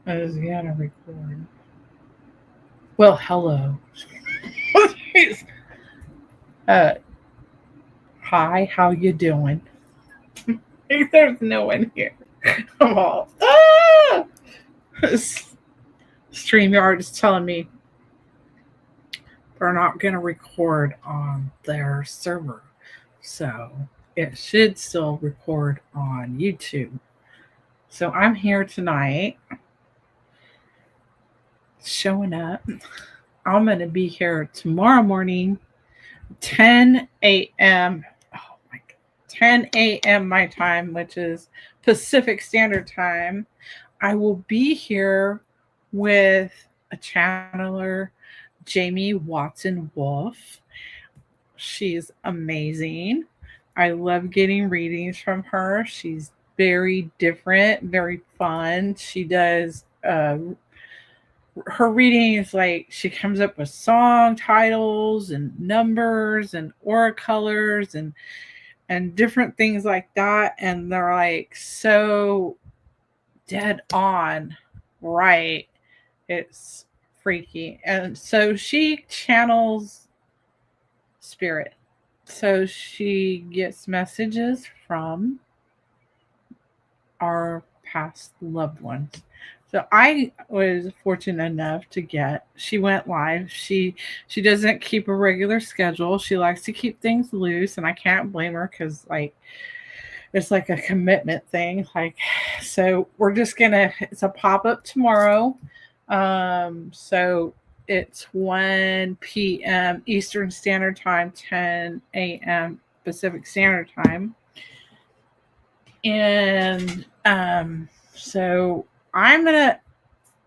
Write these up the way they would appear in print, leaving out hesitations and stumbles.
I was gonna record. Well, hello. uh, hi. How you doing? There's no one here. I'm all. Ah! StreamYard is telling me they're not gonna record on their server, so it should still record on YouTube. So I'm here tonight, showing up. I'm gonna be here tomorrow morning 10 a.m. Oh my God. 10 a.m. my time, which is Pacific Standard Time. I will be here with a channeler, Jamie Watson Wolf. She's amazing. I love getting readings from her. She's very different, very fun. She does her reading is like she comes up with song titles and numbers and aura colors and different things like that, and they're like so dead on right. It's freaky. And so she channels spirit, so she gets messages from our past loved ones. So I was fortunate enough to get. She went live. She doesn't keep a regular schedule. She likes to keep things loose, and I can't blame her because like it's like a commitment thing. Like so, we're just gonna. It's a pop up tomorrow. So it's 1 p.m. Eastern Standard Time, 10 a.m. Pacific Standard Time, and so I'm gonna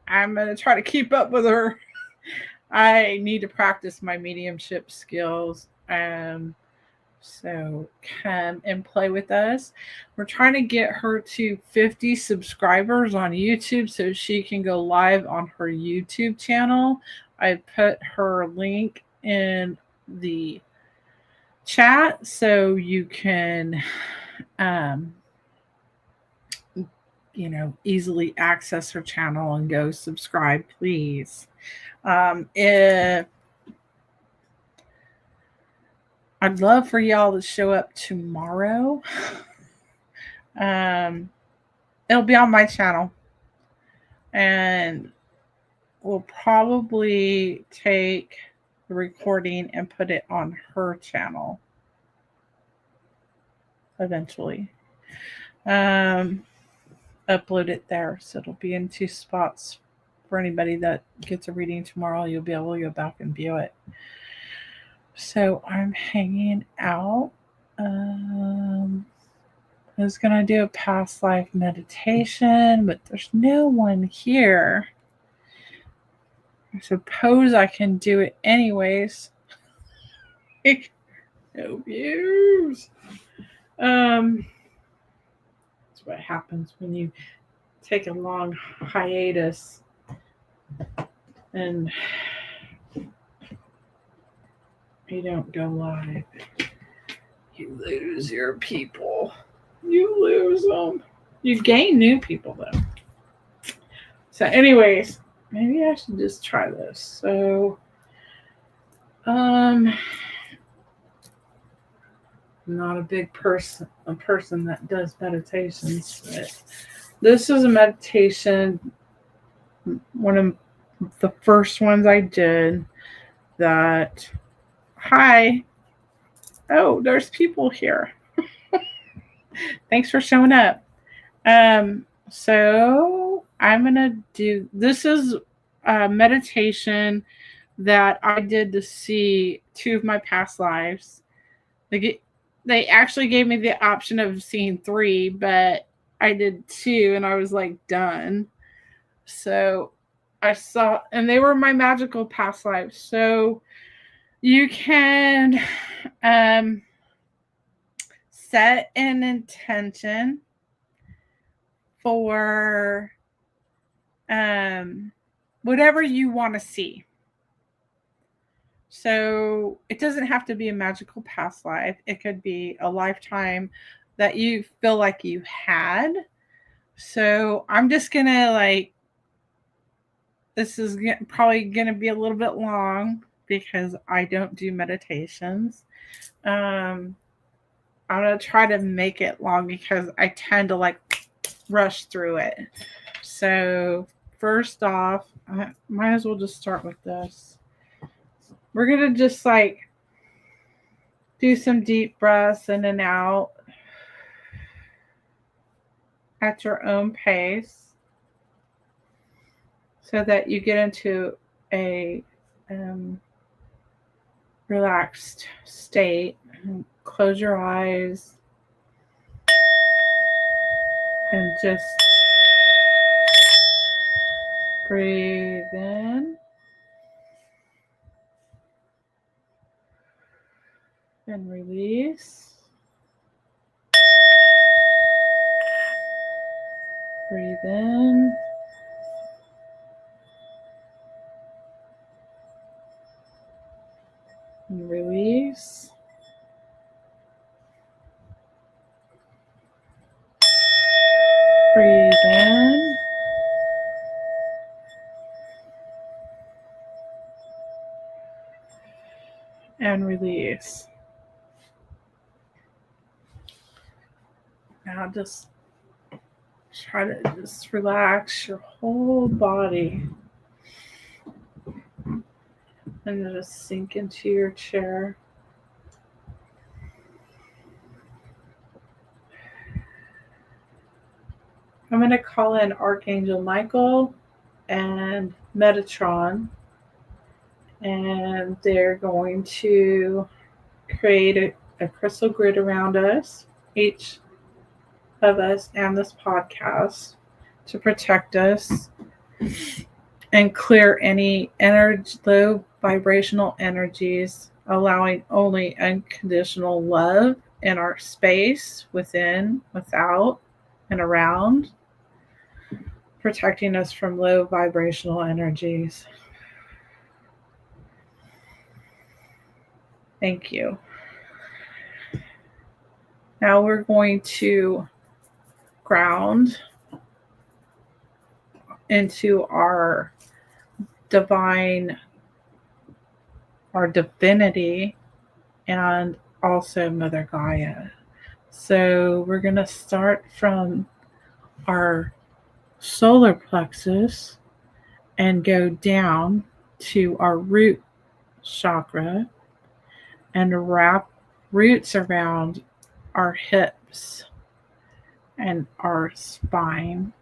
I'm gonna try to keep up with her. I need to practice my mediumship skills. So come and play with us. We're trying to get her to 50 subscribers on YouTube so she can go live on her YouTube channel. I put her link in the chat so you can um, easily access her channel and go subscribe, please. If I'd love for y'all to show up tomorrow. um, it'll be on my channel, and we'll probably take the recording and put it on her channel eventually. Um, Upload it there, so it'll be in two spots for anybody that gets a reading tomorrow. You'll be able to go back and view it. So I'm hanging out. I was gonna do a past life meditation, but there's no one here. I suppose I can do it anyways. No views. That's what happens when you take a long hiatus and you don't go live. You lose your people. You lose them. You gain new people though. So, anyways, maybe I should just try this. So, I'm not a big person that does meditations, but this is a meditation. One of the first ones I did. That. Hi. Oh, there's people here. Thanks for showing up. So I'm gonna do this is a meditation that I did to see two of my past lives. They actually gave me the option of seeing three, but I did two and I was like done. So I saw, and they were my magical past lives. So you can um, set an intention for whatever you want to see. So it doesn't have to be a magical past life. It could be a lifetime that you feel like you had. So I'm just gonna like this is probably going to be a little bit long because I don't do meditations. I'm going to try to make it long because I tend to like rush through it. So, first off, I might as well just start with this. We're going to just like do some deep breaths in and out at your own pace so that you get into a relaxed state. Close your eyes and just breathe in and release. Breathe in and release. Breathe in and release. Now just try to just relax your whole body and just sink into your chair. I'm going to call in Archangel Michael and Metatron, and they're going to create a crystal grid around us, each of us, and this podcast to protect us and clear any low vibrational energies, allowing only unconditional love in our space, within, without, and around, protecting us from low vibrational energies. Thank you. Now we're going to ground into our divine, our divinity, and also Mother Gaia. So we're going to start from our solar plexus and go down to our root chakra and wrap roots around our hips and our spine.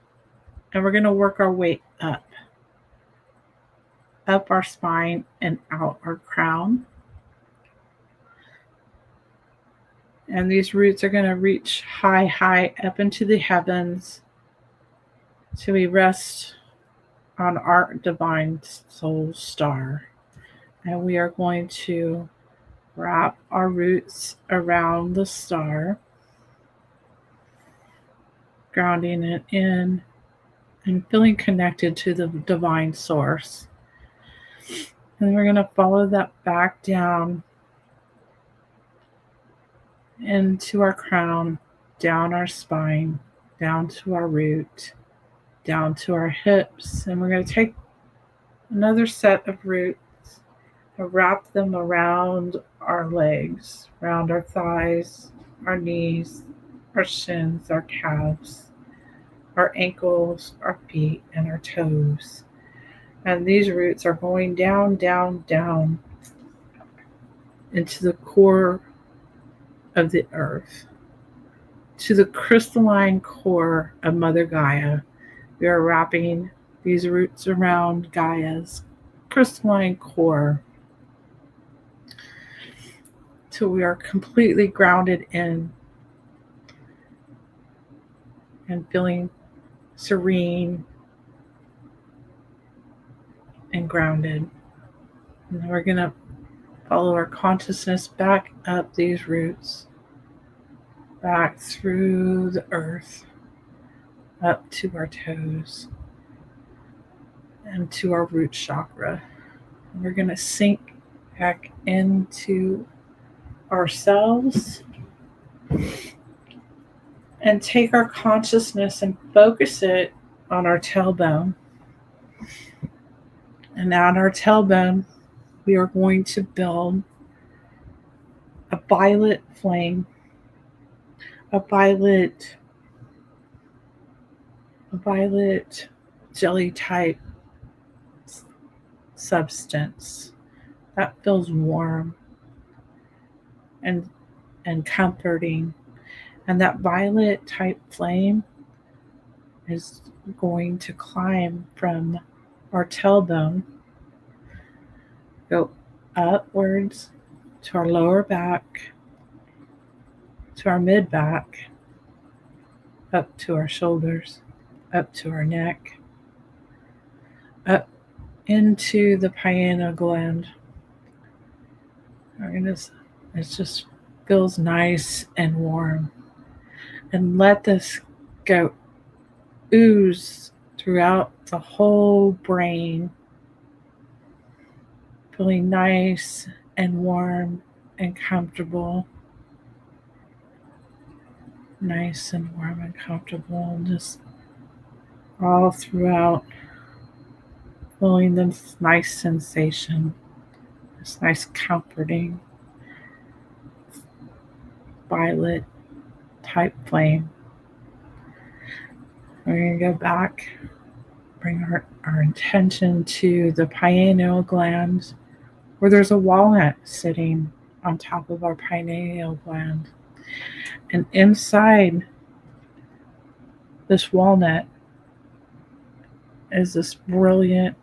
And we're going to work our way up our spine and out our crown. And these roots are going to reach high up into the heavens till we rest on our divine soul star. And we are going to wrap our roots around the star, grounding it in and feeling connected to the divine source. And we're going to follow that back down into our crown, down our spine, down to our root, down to our hips. And we're going to take another set of roots and wrap them around our legs, around our thighs, our knees, our shins, our calves, our ankles, our feet, and our toes. And these roots are going down, down, down into the core of the earth, to the crystalline core of Mother Gaia. We are wrapping these roots around Gaia's crystalline core till we are completely grounded in and feeling serene and grounded. And then we're going to follow our consciousness back up these roots, back through the earth, up to our toes and to our root chakra. And we're going to sink back into ourselves and take our consciousness and focus it on our tailbone. And on our tailbone, we are going to build a violet flame, a violet jelly type substance that feels warm and comforting. And that violet type flame is going to climb from our tailbone, go upwards to our lower back, to our mid back, up to our shoulders, up to our neck, up into the pineal gland. It just feels nice and warm. And let this go ooze throughout the whole brain, feeling nice and warm and comfortable. Nice and warm and comfortable, just all throughout, feeling this nice sensation, this nice comforting violet type flame. We're going to go back, bring our intention to the pineal gland, where there's a walnut sitting on top of our pineal gland. And inside this walnut is this brilliant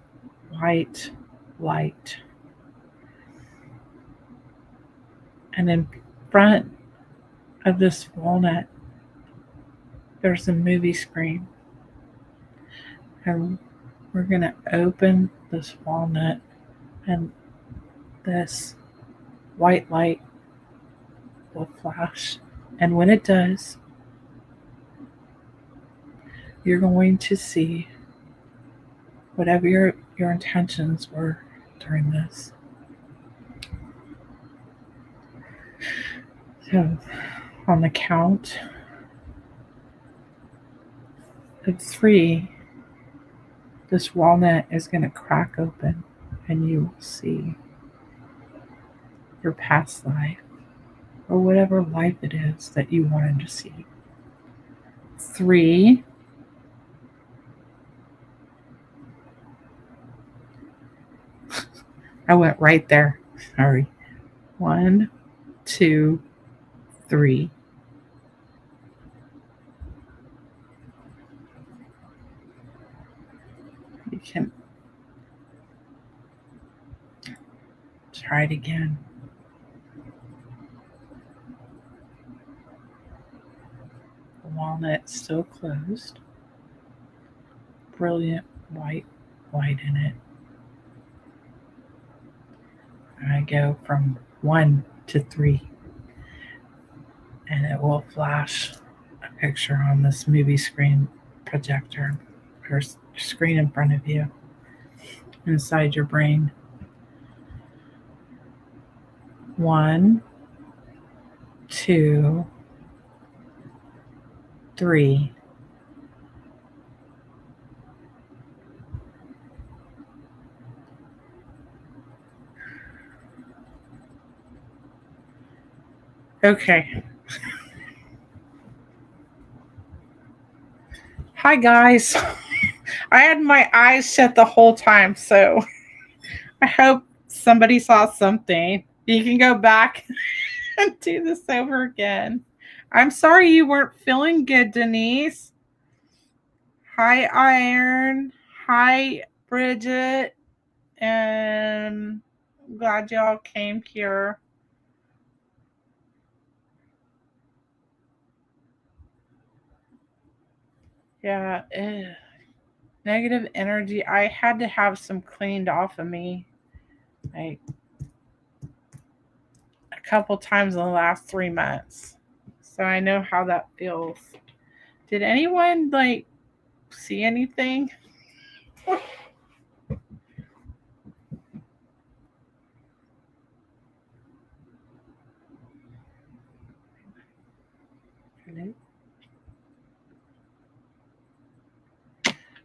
white light. And in front of this walnut, there's a movie screen. And we're going to open this walnut, and this white light will flash. And when it does, you're going to see whatever your intentions were during this. So, on the count of 3, this walnut is going to crack open, and you will see your past life, or whatever life it is that you wanted to see. 3. I went right there. Sorry. 1, 2, 3. You can try it again. The walnut's still closed. Brilliant white light in it. I go from 1 to 3, and it will flash a picture on this movie screen projector, or screen in front of you, inside your brain. 1, 2, 3. Okay. Hi, guys. I had my eyes shut the whole time, so I hope somebody saw something. You can go back and do this over again. I'm sorry you weren't feeling good, Denise. Hi, Iron. Hi, Bridget. And I'm glad y'all came here. Yeah, negative energy. I had to have some cleaned off of me, like a couple times in the last 3 months. So I know how that feels. Did anyone see anything? Hello?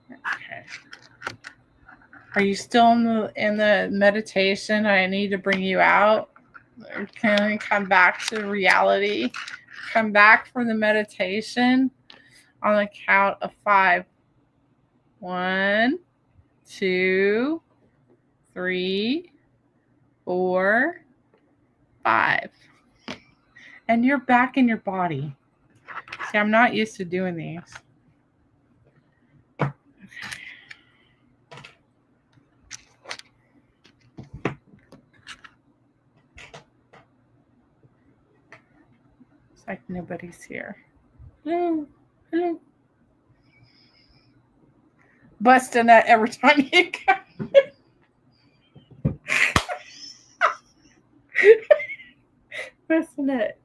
Okay. Are you still in the meditation? I need to bring you out. Can you come back to reality? Come back from the meditation on the count of 5. 1, 2, 3, 4, 5. And you're back in your body. See, I'm not used to doing these. It's like nobody's here. Hello. Hello. Bust a nut every time you come. Bust a nut.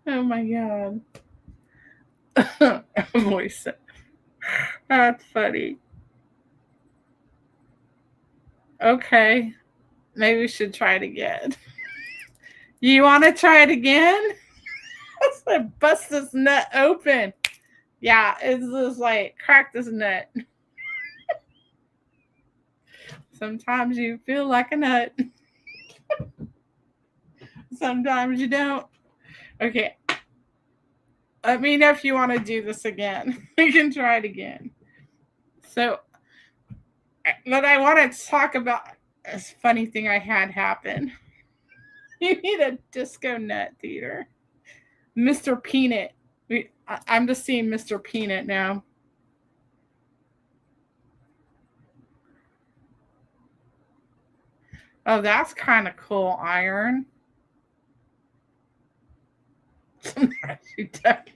Oh my god. Voice. That's funny. Okay. Maybe we should try it again. You want to try it again? Let's like bust this nut open. Yeah, it's just like crack this nut. Sometimes you feel like a nut. Sometimes you don't. Okay. Let me know if you want to do this again. We can try it again. So, what I want to talk about is a funny thing I had happen. You need a disco nut theater. Mr. Peanut. I'm just seeing Mr. Peanut now. Oh, that's kind of cool, Iron. Sometimes you don't.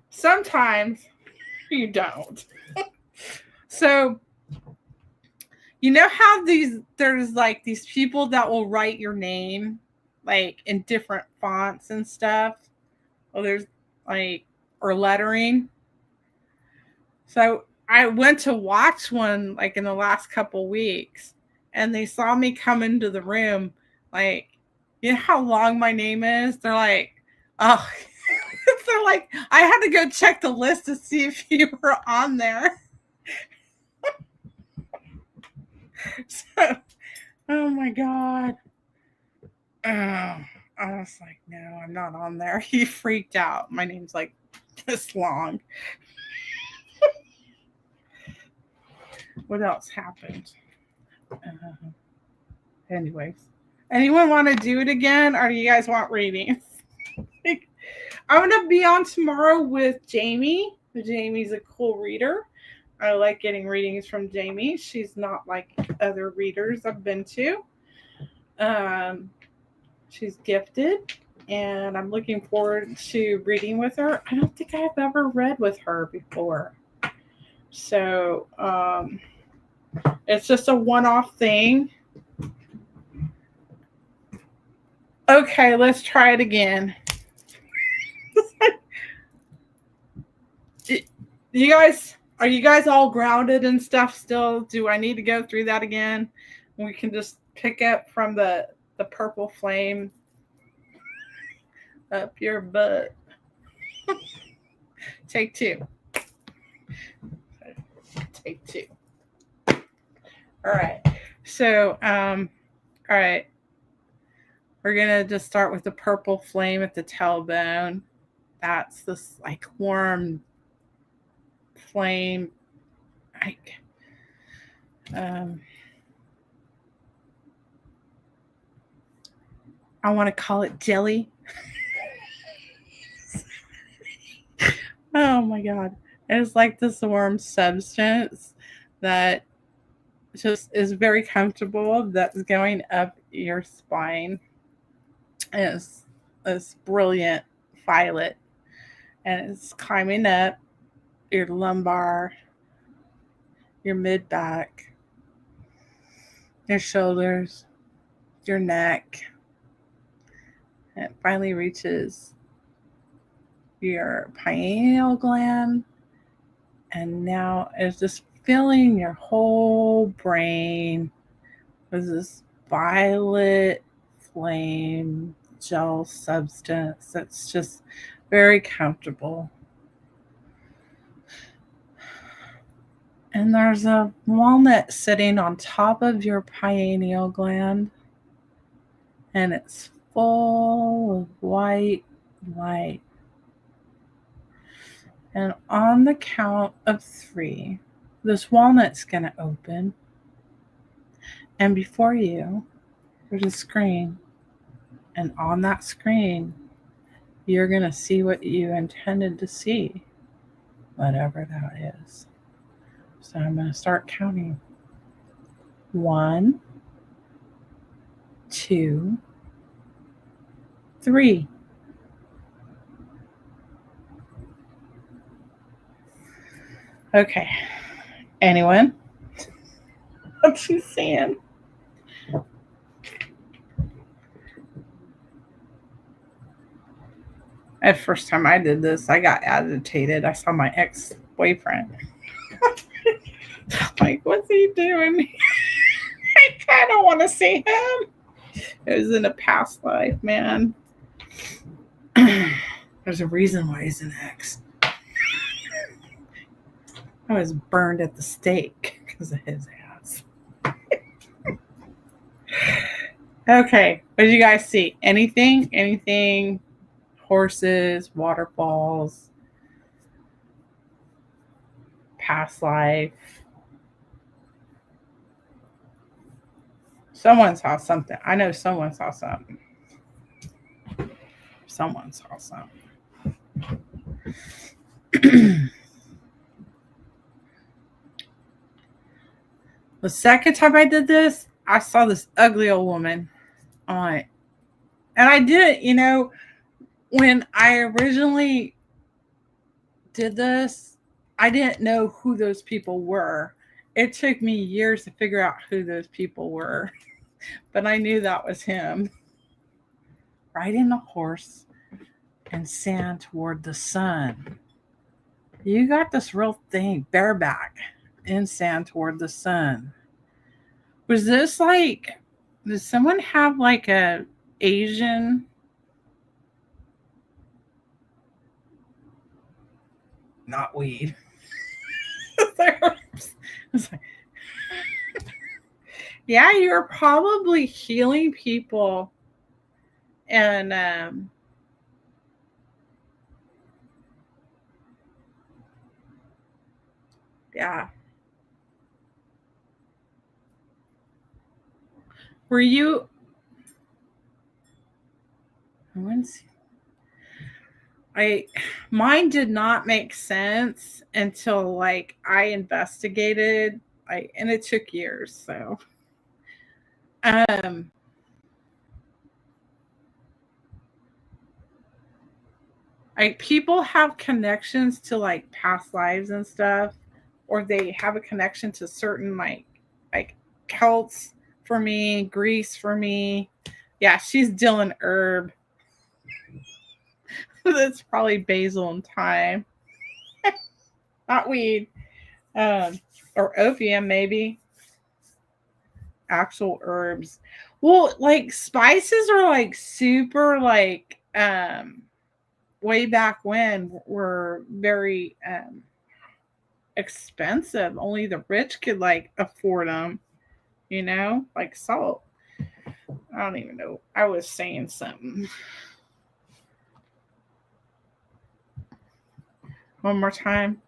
Sometimes you don't. So, you know how there's like these people that will write your name like in different fonts and stuff? Well, there's like, or lettering. So I went to watch one like in the last couple weeks, and they saw me come into the room. Like, you know how long my name is? They're like, oh, they're like, I had to go check the list to see if you were on there. So, oh my god. Oh, I was like, no, I'm not on there. He freaked out. My name's like this long. What else happened? Anyways, anyone want to do it again, or do you guys want readings? I'm gonna be on tomorrow with Jamie. Jamie's a cool reader. I like getting readings from Jamie. She's not like other readers I've been to. She's gifted, and I'm looking forward to reading with her. I don't think I've ever read with her before. So it's just a one-off thing. Okay, let's try it again. Are you guys all grounded and stuff still? Do I need to go through that again? We can just pick up from the purple flame up your butt. Take 2. Take 2. All right. So, all right. We're going to just start with the purple flame at the tailbone. That's this like warm flame. Like, I want to call it jelly. Oh my god. It's like this warm substance that just is very comfortable, that's going up your spine. And it's brilliant violet. And it's climbing up your lumbar, your mid back, your shoulders, your neck. And it finally reaches your pineal gland, and now it's just filling your whole brain with this violet flame gel substance that's just very comfortable. And there's a walnut sitting on top of your pineal gland, and it's full of white light. And on the count of 3, this walnut's going to open. And before you, there's a screen. And on that screen, you're going to see what you intended to see, whatever that is. So I'm going to start counting. 1, 2, 3. Okay. Anyone? What you seeing? At first time I did this, I got agitated. I saw my ex-boyfriend. Like, what's he doing? I kind of want to see him. It was in a past life, man. There's a reason why he's an ex. I was burned at the stake because of his ass. Okay, what did you guys see? Anything? Anything? Horses, waterfalls, past life. Someone saw something. I know someone saw something. Someone saw something. The second time I did this, I saw this ugly old woman. And I did it, when I originally did this, I didn't know who those people were. It took me years to figure out who those people were, but I knew that was him. Riding a horse and sand toward the sun. You got this real thing, bareback in sand toward the sun. Was this like, did someone have like a Asian not weed? Yeah, you're probably healing people. And yeah. Were you mine did not make sense until like I investigated, and it took years. So people have connections to like past lives and stuff, or they have a connection to certain like Celts for me, Greece for me. Yeah, she's dealing herb. That's probably basil and thyme. Not weed. Or opium, maybe. Actual herbs. Well, like spices are like super like way back when were very expensive. Only the rich could like afford them, like salt. I don't even know. I was saying something. One more time.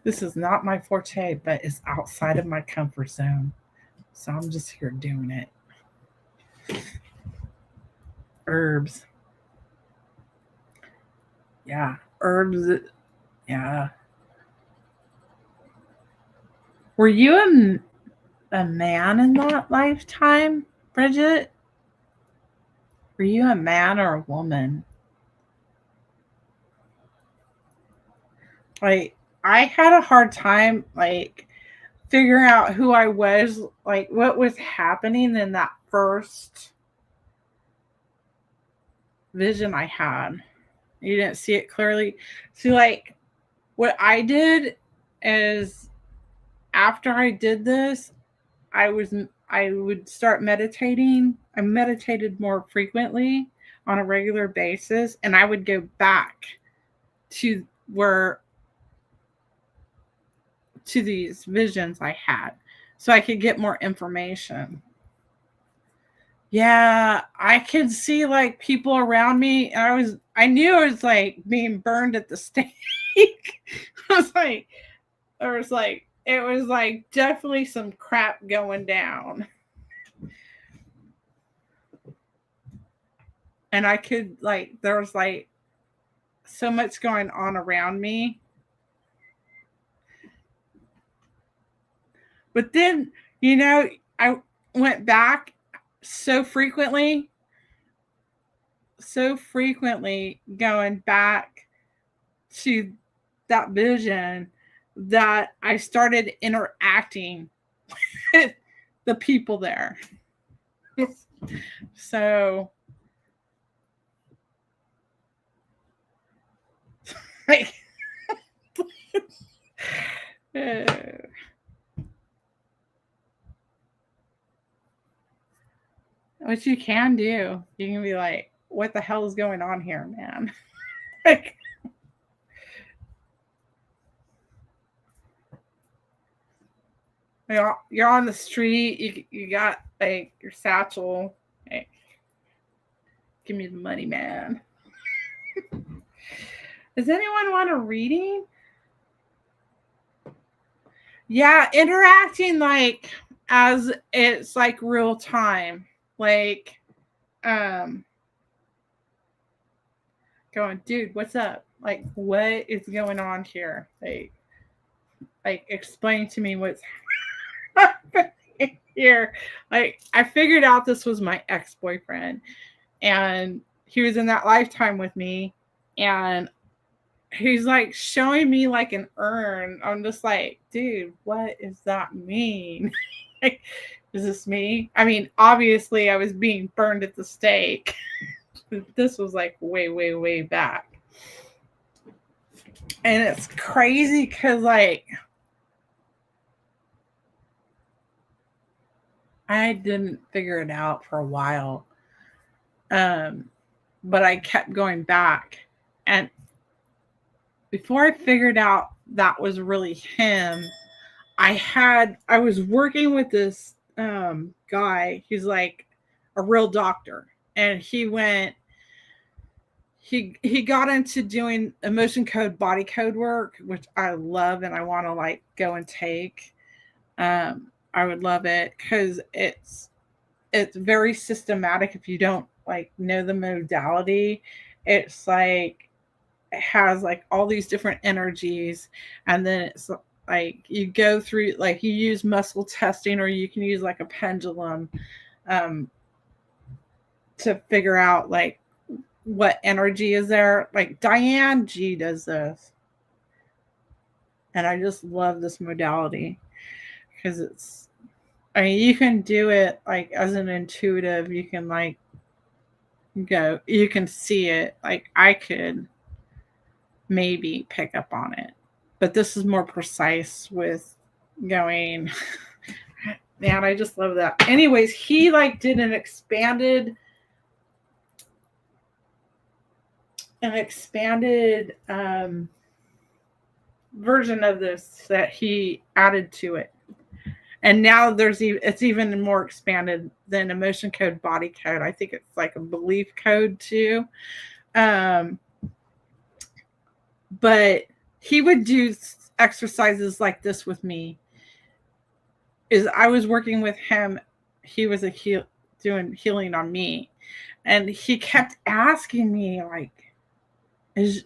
This is not my forte, but it's outside of my comfort zone. So I'm just here doing it. Herbs. Yeah. Herbs. Yeah. Were you a man in that lifetime, Bridget? Were you a man or a woman? Like, I had a hard time, like, figuring out who I was, like, what was happening in that first vision I had. You didn't see it clearly. See, like, what I did is after I did this, I would start meditating. I meditated more frequently on a regular basis, and I would go back to where to these visions I had so I could get more information. Yeah, I could see like people around me. And I knew I was like being burned at the stake. I was like, it was like definitely some crap going down. And I could like, there was like so much going on around me. But then, I went back so frequently, going back to that vision that I started interacting with the people there. So, like, what you can do, you can be like, what the hell is going on here, man? Like, you're on the street, you got like your satchel. Like, give me the money, man. Does anyone want a reading? Yeah, interacting like as it's like real time. Like, going, dude, what's up? Like, what is going on here? Like explain to me what's happening here. Like, I figured out this was my ex-boyfriend, and he was in that lifetime with me, and he's like showing me like an urn. I'm just like, dude, what does that mean? Like, is this me? I mean, obviously I was being burned at the stake. This was like way, way, way back. And it's crazy because like I didn't figure it out for a while. But I kept going back. And before I figured out that was really him, I was working with this guy. He's like a real doctor. And he got into doing emotion code, body code work, which I love and I want to like go and take. I would love it because it's very systematic. If you don't like know the modality, it's like it has like all these different energies, and then it's like you go through, like you use muscle testing, or you can use like a pendulum to figure out like what energy is there. Like Diane G does this, and I just love this modality because I mean, you can do it like as an intuitive. You can like you can see it. Like I could maybe pick up on it, but this is more precise with going. Man, I just love that. Anyways, he like did an expanded version of this that he added to it. And now it's even more expanded than emotion code, body code. I think it's like a belief code too. But he would do exercises like this with me. Is I was working with him. He was doing healing on me. And he kept asking me like, is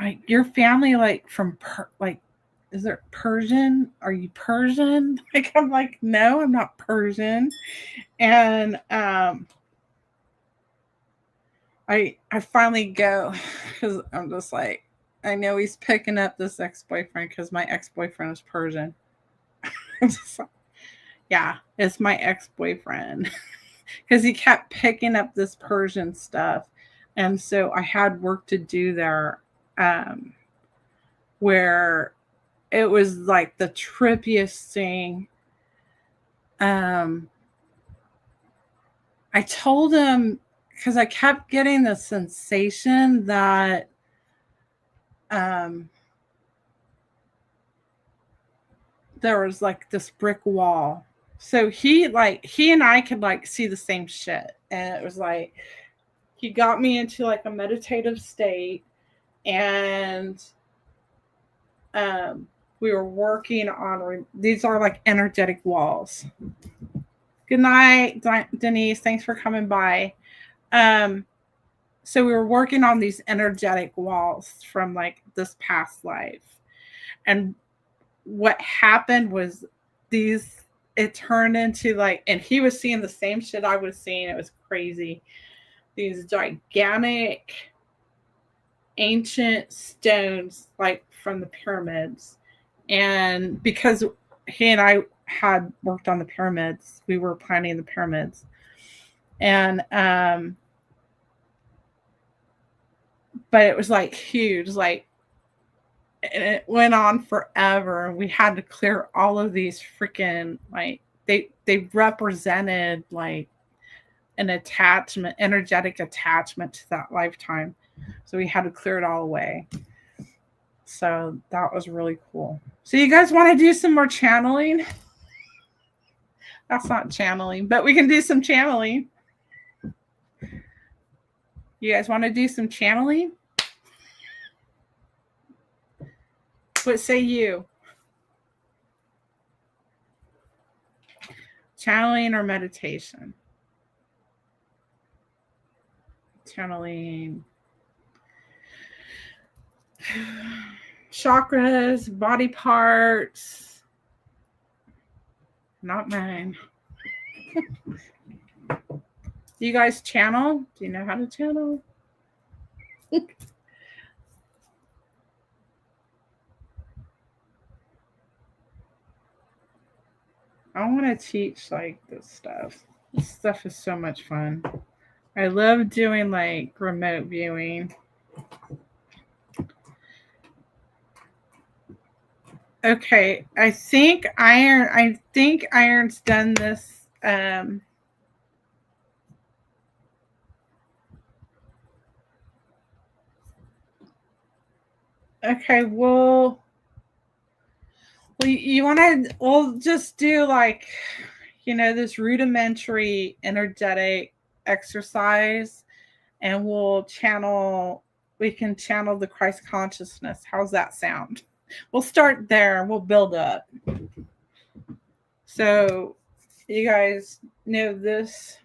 like your family like from like, is there Persian? Are you Persian? Like, I'm like, no, I'm not Persian. And I finally go because I'm just like, I know he's picking up this ex-boyfriend because my ex-boyfriend is Persian. Like, yeah, it's my ex-boyfriend because he kept picking up this Persian stuff. And so I had work to do there, where it was like the trippiest thing. I told him because I kept getting the sensation that there was like this brick wall. So he and I could like see the same shit. And it was like he got me into like a meditative state, and um we were working on these are like energetic walls. Good night, Denise. Thanks for coming by. Um so we were working on these energetic walls from like this past life. And what happened was these it turned into like, and he was seeing the same shit I was seeing. It was crazy. These gigantic ancient stones like from the pyramids. And because he and I had worked on the pyramids, we were planning the pyramids. And but it was like huge, like, and it went on forever. We had to clear all of these freaking like they represented like an attachment, energetic attachment to that lifetime. So we had to clear it all away. So that was really cool. So you guys want to do some more channeling? That's not channeling, but we can do some channeling. You guys want to do some channeling? What say you? Channeling or meditation? Channeling. Chakras, body parts. Not mine. Do you guys channel? Do you know how to channel? I want to teach like this stuff. This stuff is so much fun. I love doing like remote viewing. Okay, I think Iron's done this. Okay, well, you want to? We'll just do like, this rudimentary energetic exercise, and we'll channel. We can channel the Christ consciousness. How's that sound? We'll start there. We'll build up. So, you guys know this.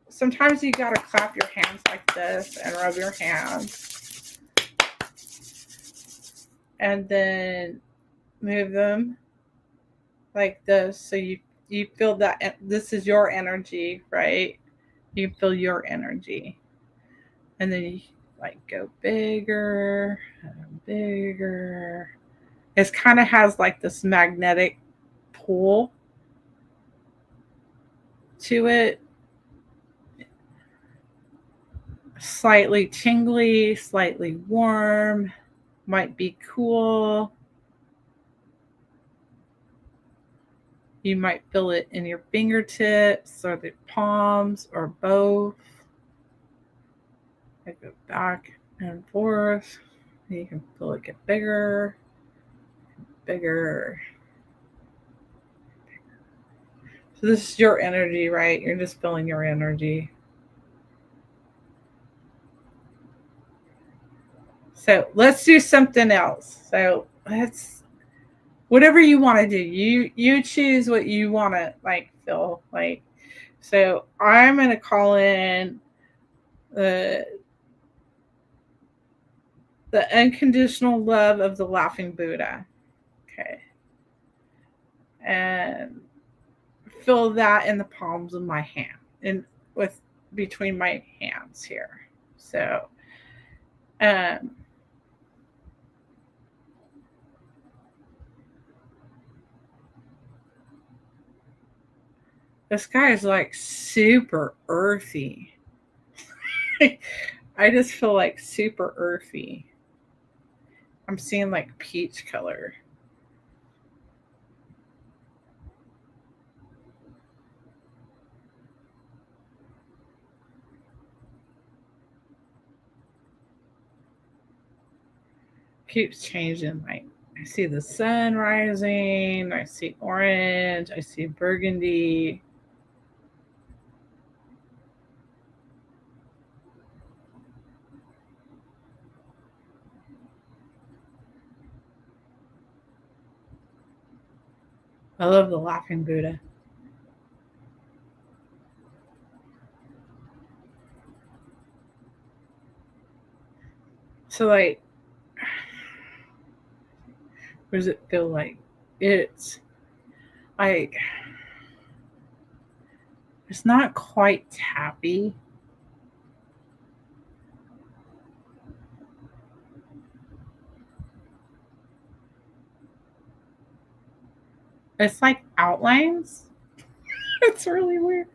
Sometimes you gotta clap your hands like this and rub your hands, and then move them like this. So you feel that this is your energy, right? You feel your energy, and then you like go bigger and bigger. It kind of has like this magnetic pull to it, slightly tingly, slightly warm, might be cool. You might feel it in your fingertips or the palms or both. I go back and forth. You can feel it get bigger, bigger. So this is your energy, right? You're just feeling your energy. So let's do something else. So let's, whatever you want to do. You choose what you want to like feel like. So I'm gonna call in the unconditional love of the laughing Buddha. Okay. And feel that in the palms of my hand and with between my hands here. So this guy is like super earthy. I just feel like super earthy. I'm seeing like peach color. Keeps changing like I see the sun rising. I see orange. I see burgundy. I love the laughing Buddha. So, like, what does it feel like? It's like, it's not quite tappy. It's like outlines. It's really weird.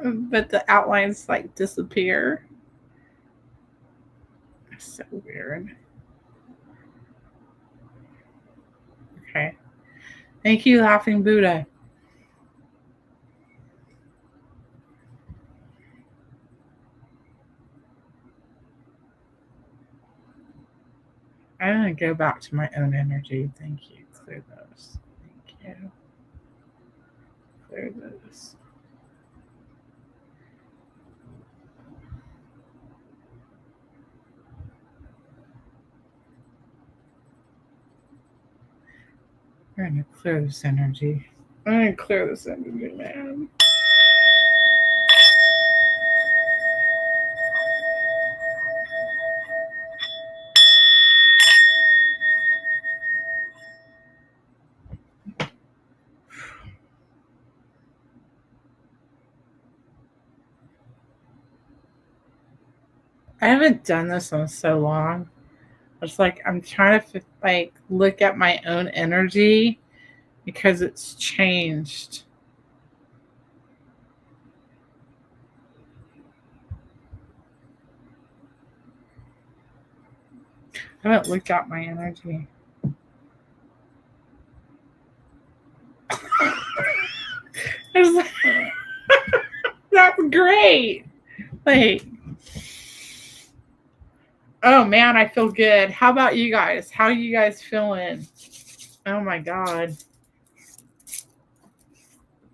But the outlines like disappear. It's so weird. Okay. Thank you, Laughing Buddha. I'm going to go back to my own energy. Thank you. Clear those. Thank you. Clear those. We're going to clear this energy. I'm going to clear this energy, man. I haven't done this in so long. It's like I'm trying to like look at my own energy because it's changed. I haven't looked at my energy. Like, that's great. Like, oh man, I feel good. How about you guys? How are you guys feeling? Oh my god,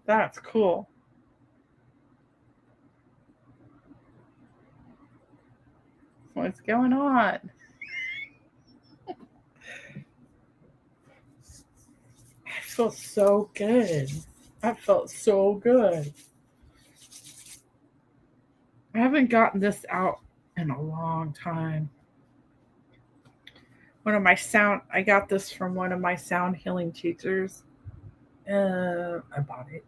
that's cool. What's going on? I feel so good. I felt so good. I haven't gotten this out in a long time. I got this from one of my sound healing teachers. I bought it.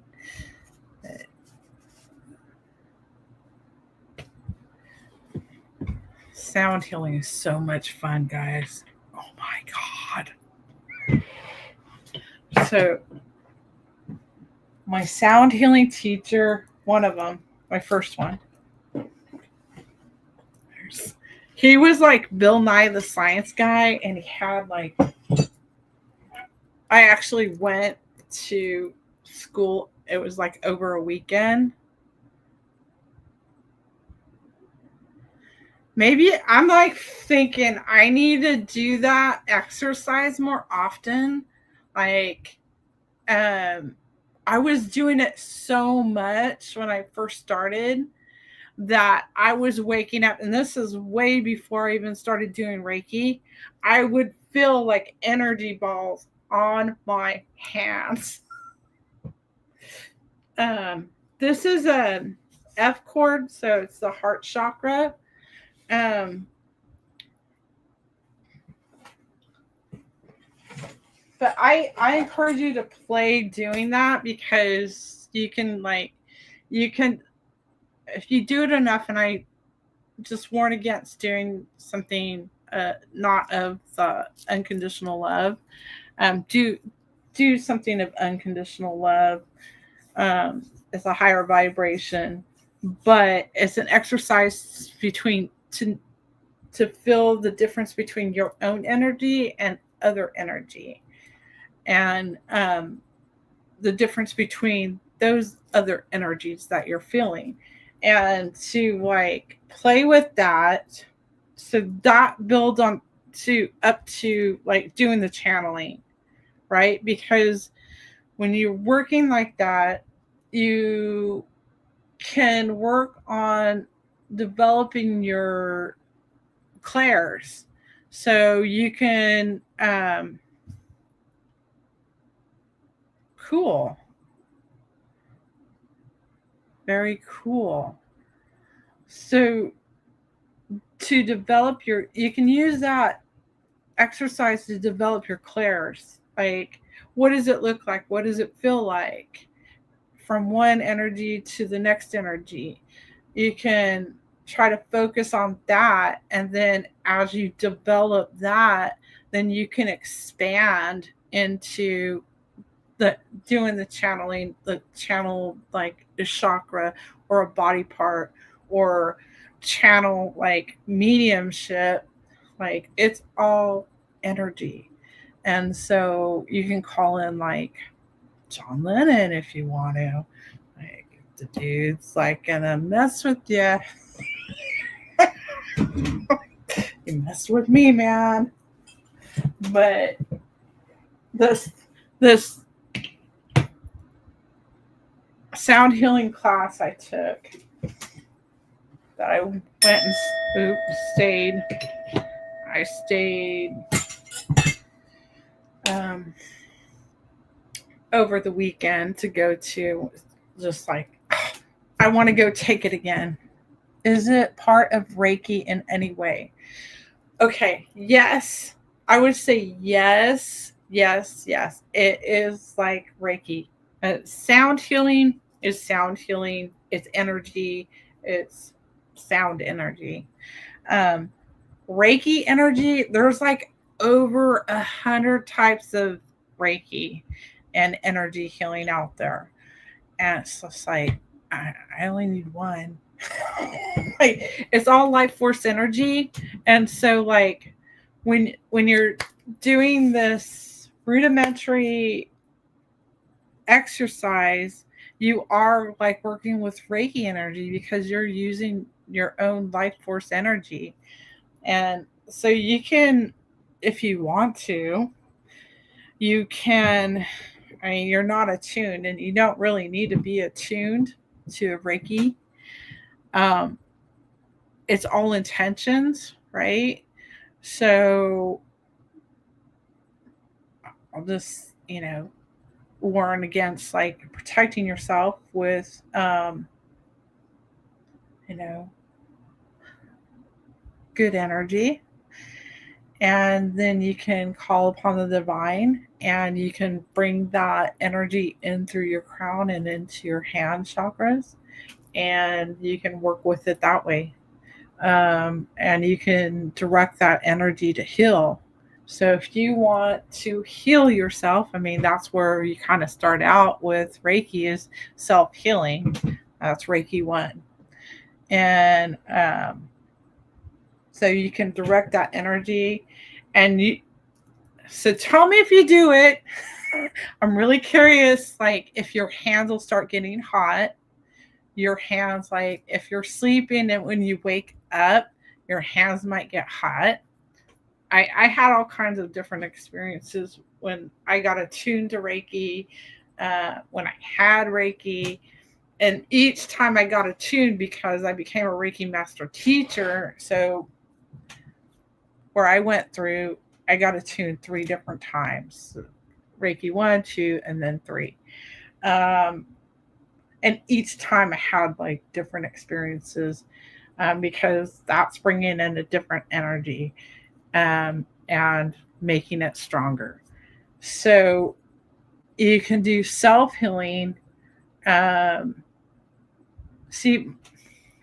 Sound healing is so much fun, guys. Oh my god. So, my sound healing teacher, one of them, my first one, he was like Bill Nye the Science Guy, and he had like, I actually went to school. It was like over a weekend. Maybe I'm like thinking I need to do that exercise more often. Like, um, I was doing it so much when I first started that I was waking up, and this is way before I even started doing Reiki. I would feel like energy balls on my hands. Um, this is a F chord, so it's the heart chakra. Um, but I encourage you to play doing that because you can if you do it enough, and I just warn against doing something not of the unconditional love. Do something of unconditional love. It's a higher vibration, but it's an exercise between to feel the difference between your own energy and other energy, and the difference between those other energies that you're feeling, and to like play with that, so that builds on up to like doing the channeling, right? Because when you're working like that, you can work on developing your clairs. So you can, cool, very cool. So to develop you can use that exercise to develop your clairs. Like, what does it look like? What does it feel like from one energy to the next energy? You can try to focus on that. And then as you develop that, then you can expand into the doing the channeling, the channel like a chakra or a body part, or channel like mediumship. Like, it's all energy. And so you can call in like John Lennon if you want to. Like, the dude's like gonna mess with you. You messed with me, man. But this sound healing class I took, that I went and stayed. I stayed over the weekend to go to. Just like, I want to go take it again. Is it part of Reiki in any way? Okay, yes. I would say yes, yes, yes. It is like Reiki. Sound healing is sound healing. It's energy. It's sound energy. Um, Reiki energy, there's like over 100 types of Reiki and energy healing out there. And it's just like, I only need one. Like, it's all life force energy. And so like when you're doing this rudimentary exercise, you are like working with Reiki energy because you're using your own life force energy. And so you can, if you want to, you can, I mean, you're not attuned and you don't really need to be attuned to Reiki. Um, it's all intentions, right? So I'll just, warn against like protecting yourself with, you know, good energy. And then you can call upon the divine and you can bring that energy in through your crown and into your hand chakras. And you can work with it that way. And you can direct that energy to heal. So if you want to heal yourself, I mean, that's where you kind of start out with Reiki, is self healing. That's Reiki 1. And so you can direct that energy. And so tell me if you do it. I'm really curious, like, if your hands will start getting hot. Your hands, like, if you're sleeping and when you wake up, your hands might get hot. I had all kinds of different experiences when I got attuned to Reiki, when I had Reiki. And each time I got attuned, because I became a Reiki master teacher, so where I went through, I got attuned 3 different times. Reiki 1, 2, and then 3. Um, and each time I had like different experiences, because that's bringing in a different energy, and making it stronger. So you can do self healing. Um, see,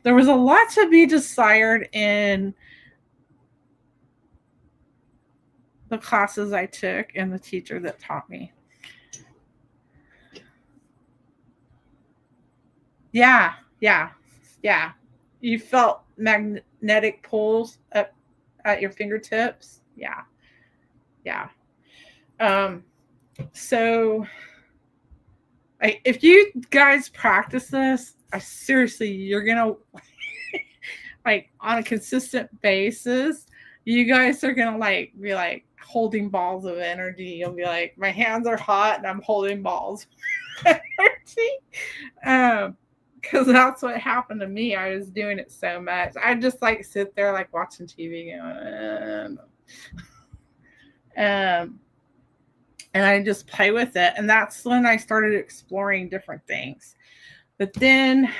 there was a lot to be desired in the classes I took and the teacher that taught me. Yeah, yeah, yeah. You felt magnetic pulls up at your fingertips. Yeah, yeah. Um, so if you guys practice this, I seriously, you're gonna like on a consistent basis, You guys are gonna like be like holding balls of energy. You'll be like, my hands are hot and I'm holding balls of energy. Because that's what happened to me. I was doing it so much. I just like sit there like watching TV going, and I just play with it. And that's when I started exploring different things. But then,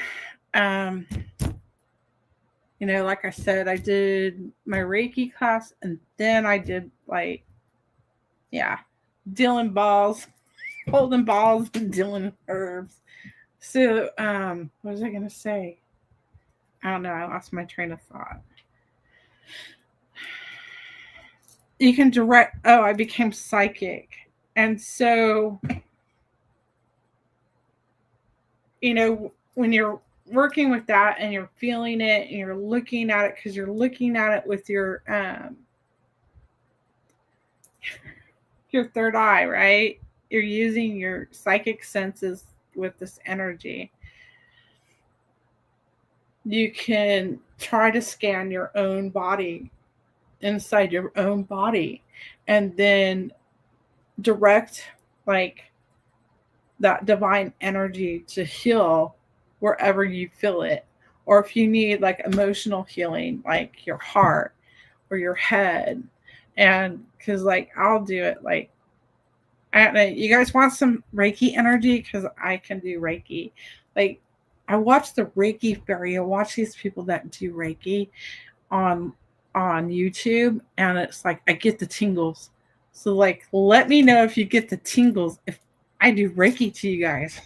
like I said, I did my Reiki class, and then I did like, yeah, dealing balls, holding balls, and dealing herbs. So, what was I gonna say? I don't know. I lost my train of thought. You can direct. Oh, I became psychic, and so when you're working with that and you're feeling it and you're looking at it, because you're looking at it with your third eye, right? You're using your psychic senses with this energy. You can try to scan your own body, inside your own body, and then direct like that divine energy to heal wherever you feel it. Or if you need like emotional healing, like your heart or your head. And because like I'll do it like, I don't know, you guys want some Reiki energy? Because I can do Reiki. Like, I watch the Reiki fairy. I watch these people that do Reiki on YouTube, and it's like I get the tingles. So like, let me know if you get the tingles if I do Reiki to you guys,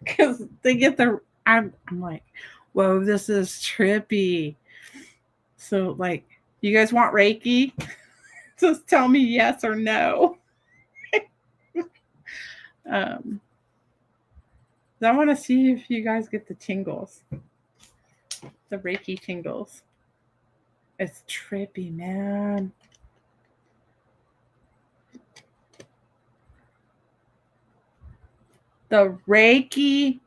because they get the. I'm like, whoa, this is trippy. So like, you guys want Reiki? Just tell me yes or no. um, I want to see if you guys get the tingles, the Reiki tingles. It's trippy, man. The Reiki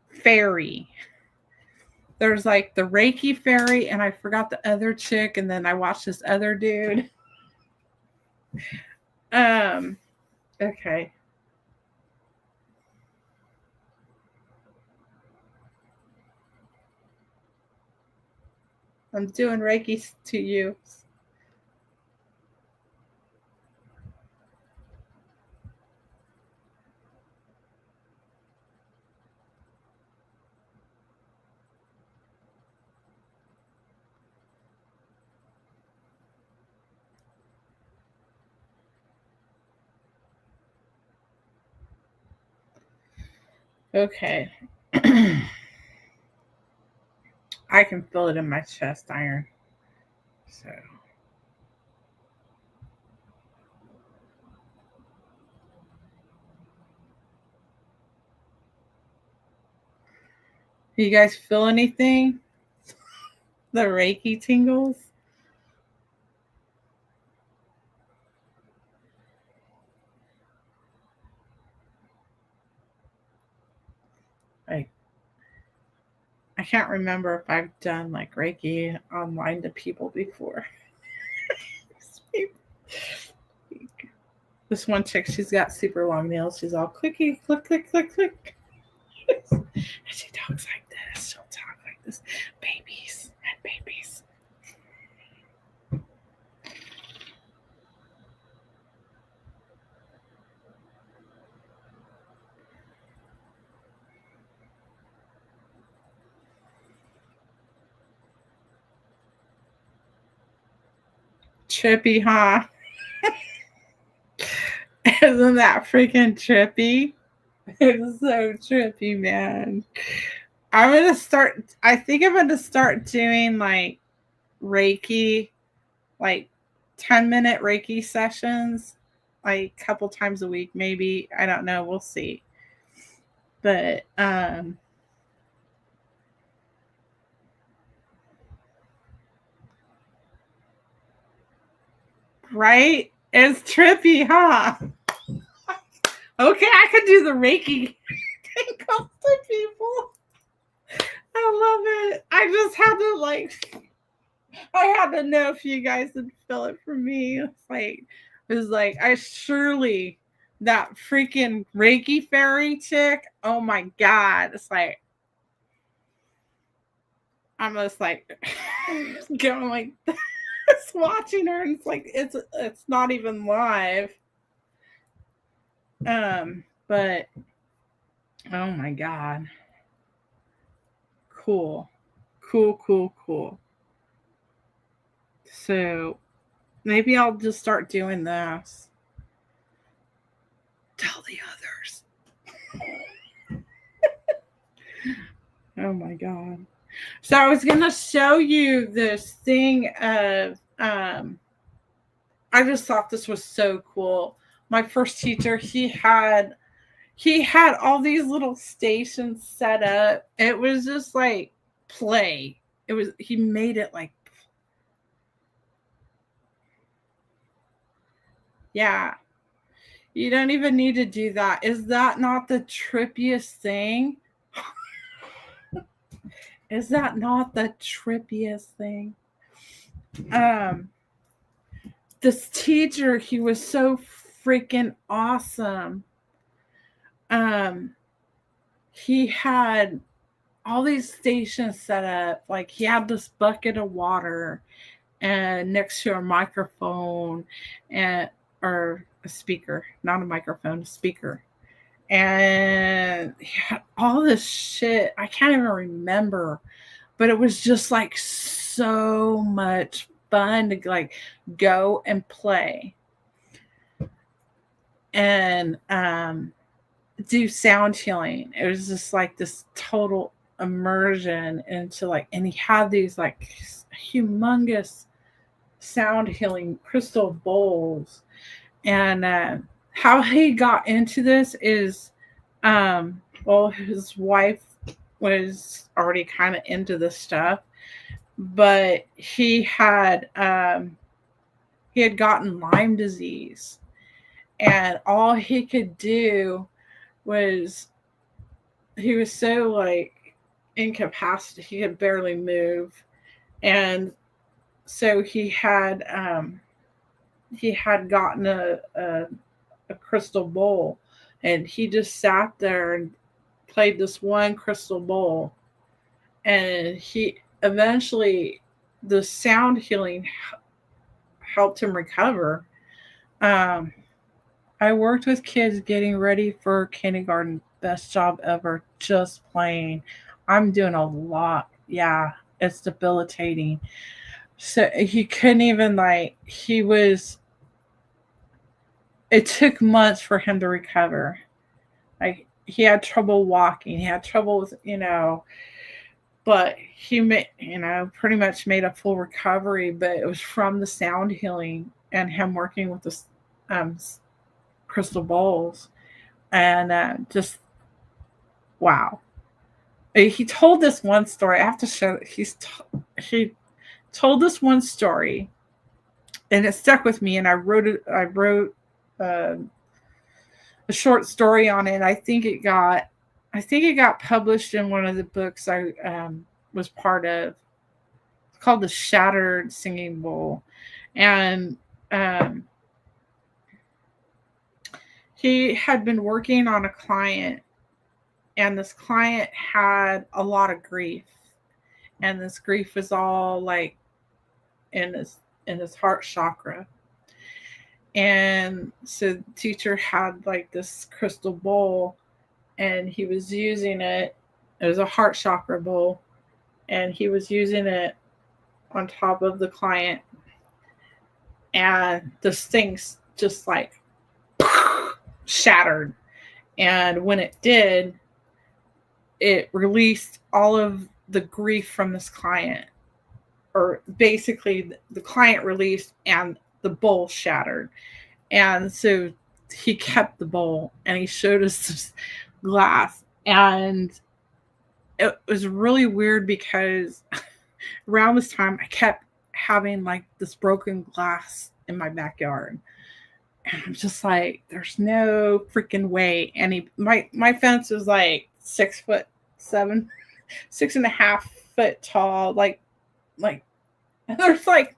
fairy. There's like the Reiki fairy, and I forgot the other chick, and then I watched this other dude. Okay. I'm doing Reiki to you. Okay. I can feel it in my chest iron. So you guys feel anything? The Reiki tingles? Like, I can't remember if I've done like Reiki online to people before. This one chick, she's got super long nails. She's all clicky, click, click, click, click. And she talks like this. She'll talk like this. Babies and babies. Trippy, huh? Isn't that freaking trippy? It's so trippy, man. I think I'm gonna start doing like Reiki, like 10-minute Reiki sessions, like a couple times a week, maybe. I don't know. We'll see. But right? It's trippy, huh? Okay, I could do the Reiki tingles to people. I love it. I just had to like I had to know if you guys would feel it for me. It was like I surely that freaking Reiki fairy chick. Oh my god! It's like I'm just like going like this, watching her, and it's like it's not even live. But oh my god, cool, cool, cool, cool. So maybe I'll just start doing this. Tell the others. Oh my god. So I was gonna show you this thing of I just thought this was so cool. My first teacher, he had all these little stations set up. It was just like play. He made it like, yeah. You don't even need to do that. Is that not the trippiest thing? Is that not the trippiest thing? Um, this teacher, he was so freaking awesome. Um, he had all these stations set up. Like he had this bucket of water and next to a microphone and or a speaker, not a microphone, a speaker. And he had all this shit. I can't even remember, but it was just like so much fun to like go and play and do sound healing. It was just like this total immersion into like, and he had these like humongous sound healing crystal bowls. And how he got into this is, well, his wife was already kind of into this stuff, but he had gotten Lyme disease, and all he could do was he was so like incapacitated, he could barely move, and so he had gotten a crystal bowl, and he just sat there and played this one crystal bowl, and he eventually the sound healing helped him recover. um, I worked with kids getting ready for kindergarten. Best job ever. Just playing. I'm doing a lot. Yeah, it's debilitating. So he couldn't even like. He was. It took months for him to recover. Like he had trouble walking. He had trouble with but he made pretty much made a full recovery. But it was from the sound healing and him working with the um, crystal bowls, and just wow. He told this one story. I have to show. He told this one story, and it stuck with me. And I wrote it. I wrote uh, a short story on it. I think it got published in one of the books I was part of. It's called The Shattered Singing Bowl, and um, he had been working on a client, and this client had a lot of grief, and this grief was all like in his heart chakra. And so the teacher had like this crystal bowl, and he was using it. It was a heart chakra bowl, and he was using it on top of the client, and this thing's just like shattered. And when it did, it released all of the grief from this client, or basically the client released, and the bowl shattered. And so he kept the bowl, and he showed us this glass. And it was really weird because around this time I kept having like this broken glass in my backyard. And I'm just like, there's no freaking way. And my fence was like 6'7", 6.5 foot tall, like And there's like,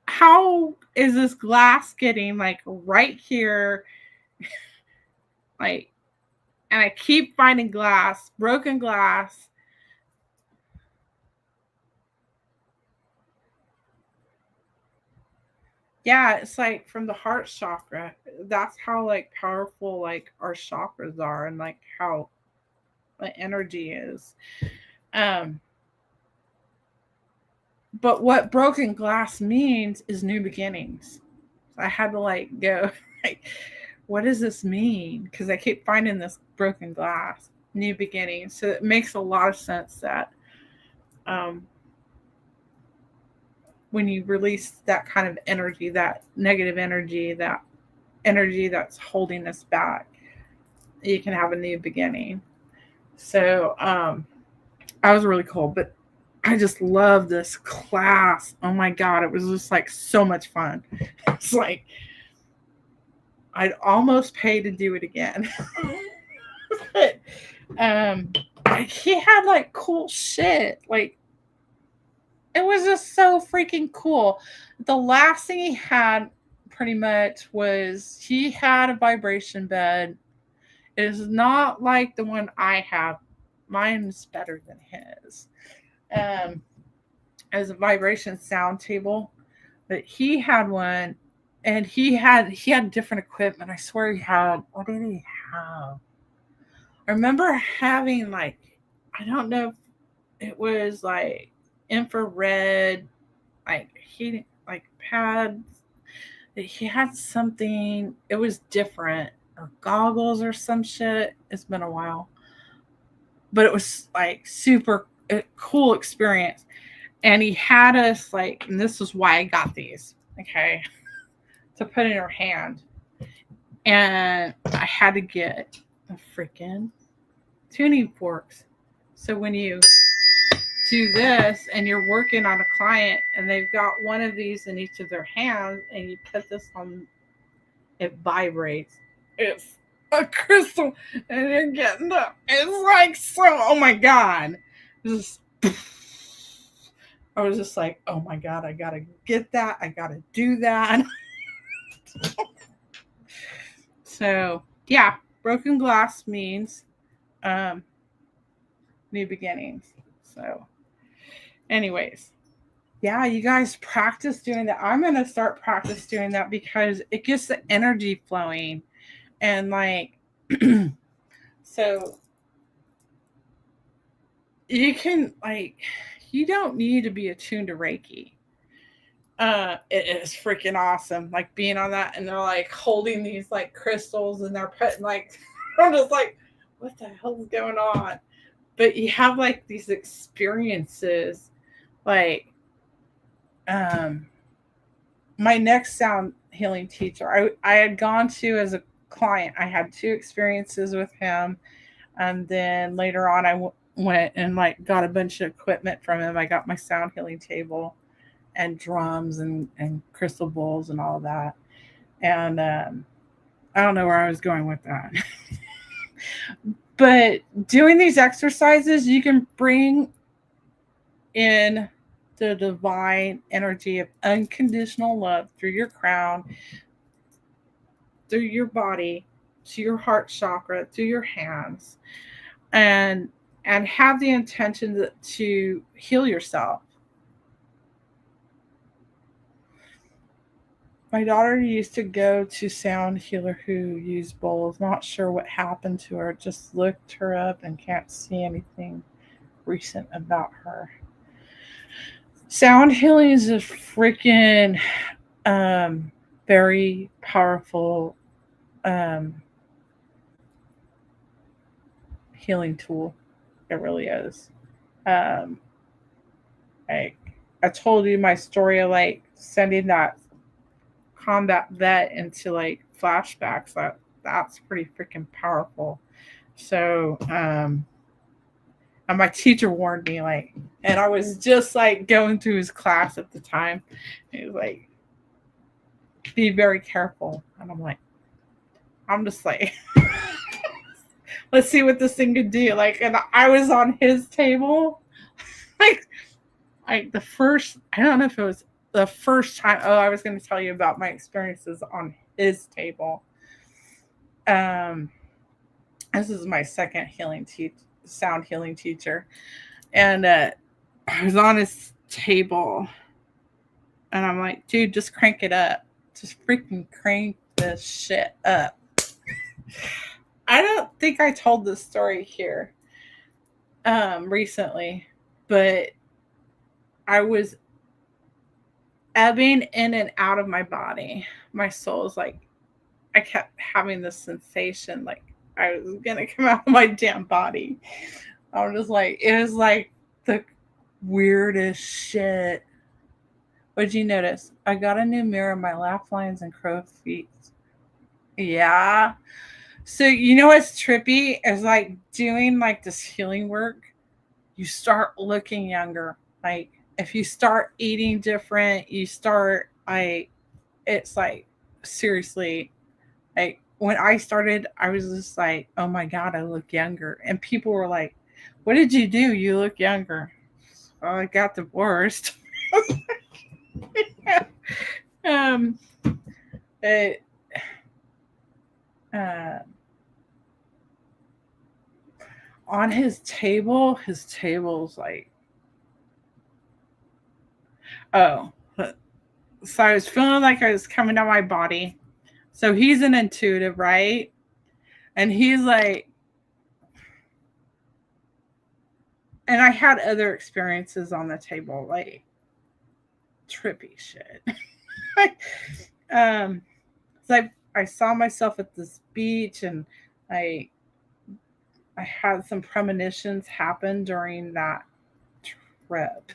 how is this glass getting like right here? Like, and I keep finding glass, broken glass. Yeah, it's like from the heart chakra. That's how like powerful like our chakras are, and like how the energy is. Um, but what broken glass means is new beginnings. I had to like go like, what does this mean? Because I keep finding this broken glass, new beginnings. So it makes a lot of sense that um, when you release that kind of energy, that negative energy, that energy that's holding us back, you can have a new beginning. So I was really cool, but I just love this class. Oh my god, it was just like so much fun. It's like I'd almost pay to do it again. But like he had like cool shit. Like it was just so freaking cool. The last thing he had pretty much was he had a vibration bed. It is not like the one I have. Mine's better than his. Um, as a vibration sound table, but he had one, and he had different equipment. I swear he had. What did he have? I remember having like, I don't know if it was like infrared, like heating, like pads. He had something. It was different, or goggles or some shit. It's been a while, but it was like super cool experience. And he had us like, and this is why I got these. Okay, to put in her hand, and I had to get a freaking tuning forks. So when you do this and you're working on a client and they've got one of these in each of their hands and you put this on, it vibrates. It's a crystal and you're getting up. It's like so, oh my god. Just I was just like, oh my god, I gotta get that. I gotta do that. So yeah, broken glass means um, new beginnings. So, anyways, yeah, you guys practice doing that. I'm gonna start practice doing that because it gets the energy flowing, and like, so you can like, you don't need to be attuned to Reiki. It is freaking awesome. Like being on that, and they're like holding these like crystals, and they're putting like, I'm just like, what the hell's going on? But you have like these experiences, like um my next sound healing teacher I had gone to as a client. I had two experiences with him, and then later on went and like got a bunch of equipment from him. I got my sound healing table and drums and crystal bowls and all of that. And I don't know where I was going with that. But doing these exercises, you can bring in the divine energy of unconditional love through your crown, through your body, to your heart chakra, through your hands, and have the intention to heal yourself. My daughter used to go to sound healer who used bowls. Not sure what happened to her. Just looked her up and can't see anything recent about her. Sound healing is a freaking very powerful um, healing tool. It really is. Um, like I told you my story of like sending that combat vet into like flashbacks. That's pretty freaking powerful. So, and my teacher warned me like, and I was just like going through his class at the time. He was like, "Be very careful," and I'm just like, let's see what this thing could do. Like, and I was on his table, like I don't know if it was the first time. Oh, I was going to tell you about my experiences on his table. This is my second sound healing teacher, and I was on his table, and I'm like, dude, just crank it up, just freaking crank this shit up. I don't think I told this story here recently, but I was ebbing in and out of my body. My soul is like, I kept having this sensation like I was gonna come out of my damn body. I was just like, it was like the weirdest shit. What'd you notice? I got a new mirror, my laugh lines and crow's feet. Yeah. So you know what's trippy is like doing like this healing work, you start looking younger. Like if you start eating different, you start like it's like seriously, like when I started, I was just like, oh my God, I look younger. And people were like, what did you do? You look younger. Oh, I got divorced. um it, uh, on his table's like, oh, so I was feeling like I was coming out of my body. So he's an intuitive, right? And he's like, and I had other experiences on the table, like trippy shit. um, so I saw myself at this beach, and I I had some premonitions happen during that trip.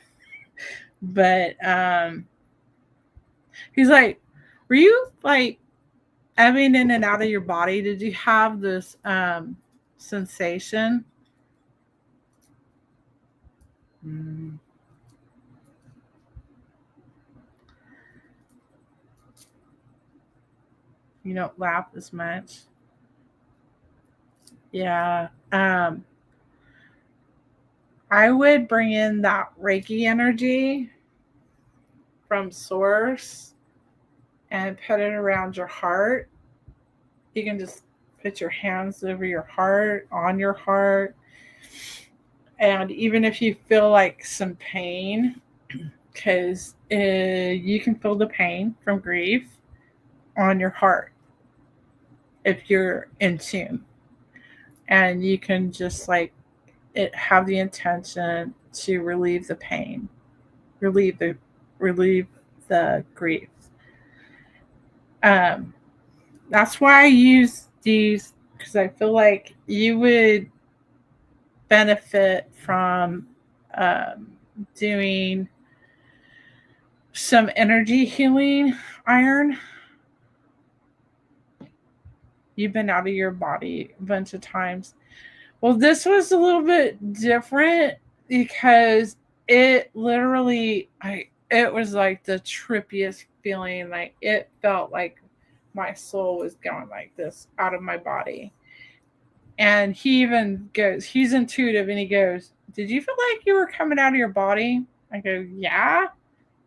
But he's like, were you like ebbing in and out of your body? Did you have this sensation? Mm. You don't laugh as much. Yeah. I would bring in that Reiki energy from source and put it around your heart. You can just put your hands over your heart, on your heart. And even if you feel like some pain, because you can feel the pain from grief on your heart if you're in tune. And you can just like have the intention to relieve the pain, relieve the relieve the grief. Um, that's why I use these, because I feel like you would benefit from doing some energy healing iron. You've been out of your body a bunch of times. Well, this was a little bit different because it literally, it was like the trippiest feeling. Like it felt like my soul was going like this out of my body. And he even goes, he's intuitive, and he goes, did you feel like you were coming out of your body? I go, yeah.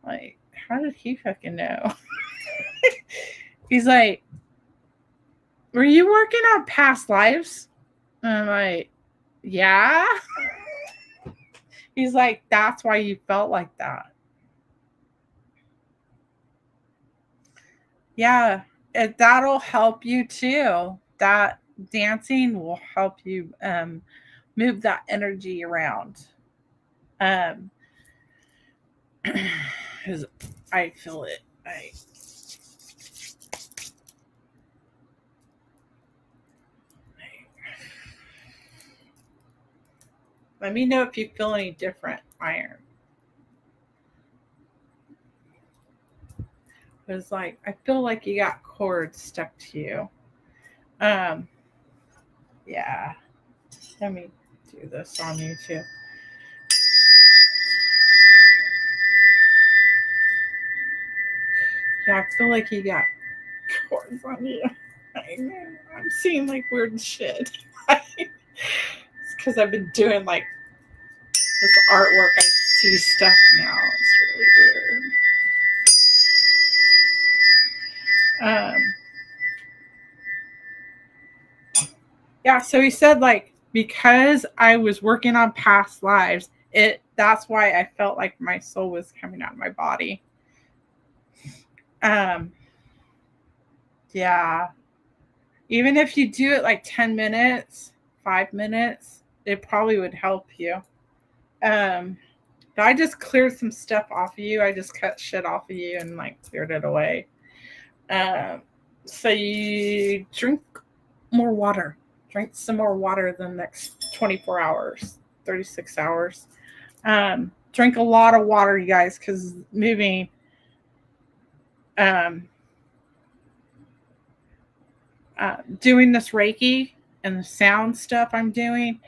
Like, how did he fucking know? He's like, were you working on past lives? And I'm like, yeah. He's like, that's why you felt like that. Yeah, that'll help you too. That dancing will help you move that energy around. Um, because I feel it. Let me know if you feel any different, Iron. It's like I feel like you got cords stuck to you. Um, yeah. Let me do this on you too. Yeah, I feel like you got cords on you. I'm seeing like weird shit. It's because I've been doing like this artwork. see stuff now. It's really weird. Yeah, so he said like because I was working on past lives, that's why I felt like my soul was coming out of my body. Um yeah. Even if you do it like 10 minutes, 5 minutes, it probably would help you. Um I just cleared some stuff off of you. I just cut shit off of you and like cleared it away. Um so you drink more water. Drink some more water the next 24 hours, 36 hours. Drink a lot of water, you guys, because moving um, doing this Reiki and the sound stuff I'm doing,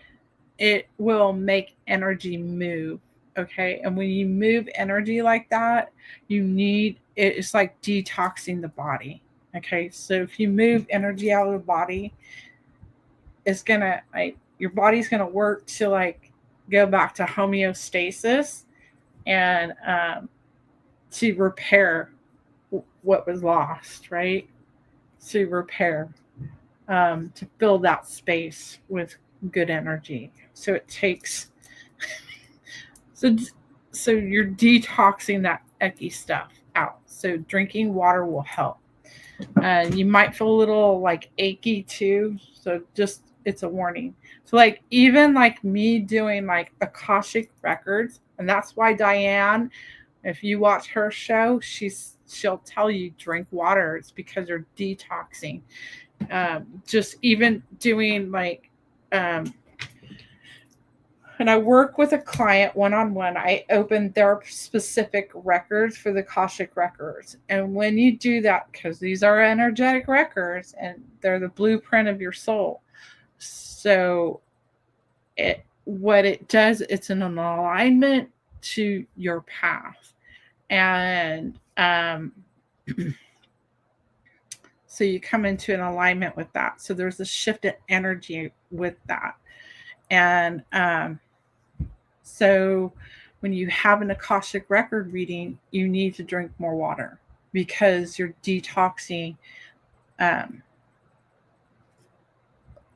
it will make energy move. Okay. And when you move energy like that, it's like detoxing the body. Okay. So if you move energy out of the body, it's gonna like your body's gonna work to like go back to homeostasis and to repair what was lost, right? To repair, to fill that space with good energy. So it takes so so you're detoxing that icky stuff out. So drinking water will help. You might feel a little like achy too. So just it's a warning. So like even like me doing like Akashic records, and that's why Diane, if you watch her show, she'll tell you drink water. It's because you're detoxing. Just even doing like when I work with a client one-on-one, I open their specific records for the Akashic records. And when you do that, because these are energetic records and they're the blueprint of your soul. So what it does, it's an alignment to your path. And so you come into an alignment with that. So there's a shift in energy with that. And so when you have an Akashic record reading, you need to drink more water because you're detoxing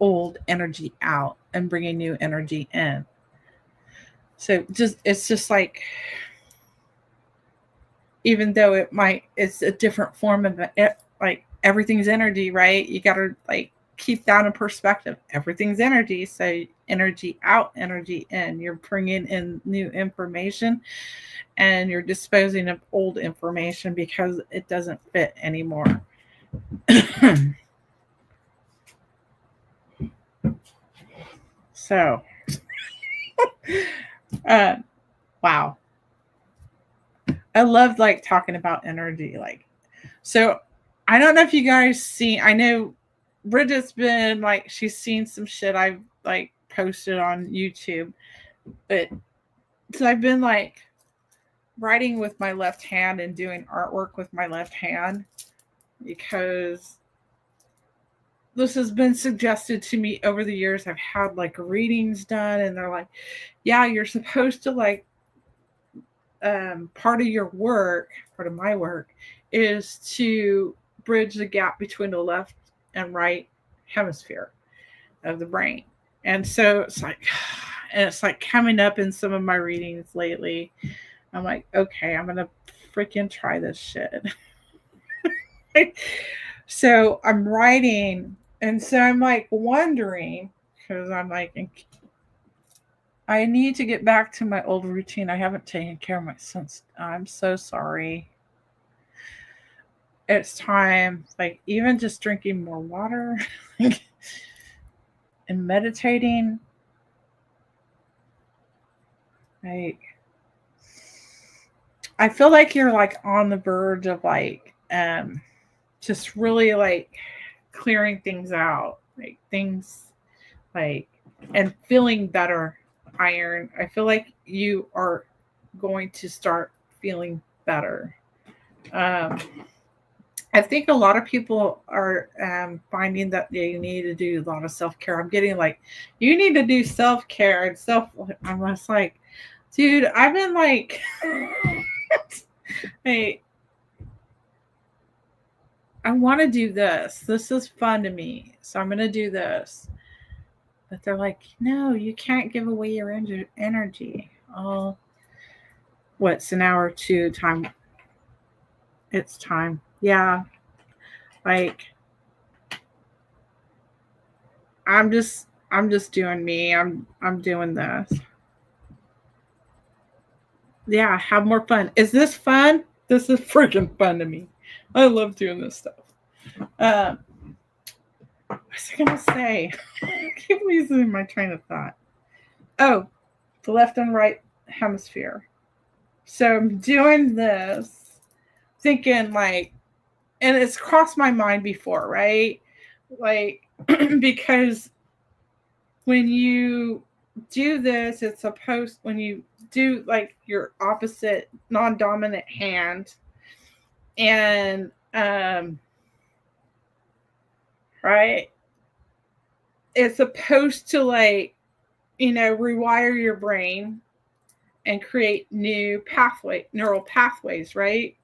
old energy out and bringing new energy in. So it's just like, even though it's a different form of it, like everything's energy, right? You got to like keep that in perspective. Everything's energy. So energy out, energy in. You're bringing in new information and you're disposing of old information because it doesn't fit anymore. So, wow. I love like talking about energy. Like, so I don't know if you guys see, I know Bridget's been like, she's seen some shit I've like posted on YouTube, but so I've been like writing with my left hand and doing artwork with my left hand because this has been suggested to me over the years. I've had like readings done and they're like, yeah, you're supposed to like, part of my work is to bridge the gap between the left and right hemisphere of the brain. And so it's like coming up in some of my readings lately. I'm like, okay, I'm gonna freaking try this shit. So I'm writing, and so I'm like wondering because I'm like, I need to get back to my old routine. I haven't taken care of my sons. I'm so sorry. It's time, like even just drinking more water and meditating. Like I feel like you're like on the verge of like just really like clearing things out. Like things like and feeling better, Iron. I feel like you are going to start feeling better. Um I think a lot of people are finding that they need to do a lot of self care. I'm getting like, you need to do self care and self. I'm just like, Dude, I've been like, hey, I want to do this. This is fun to me. So I'm going to do this. But they're like, no, you can't give away your energy. Oh, what's an hour or two time? It's time. Yeah. Like, I'm just doing me. I'm doing this. Yeah, have more fun. Is this fun? This is freaking fun to me. I love doing this stuff. What was I gonna say? I keep losing my train of thought. Oh, the left and right hemisphere. So I'm doing this, thinking like, and it's crossed my mind before, right? Like, because when you do this, it's supposed, when you do like your opposite non-dominant hand, and right, it's supposed to, like, rewire your brain and create new neural pathways, right?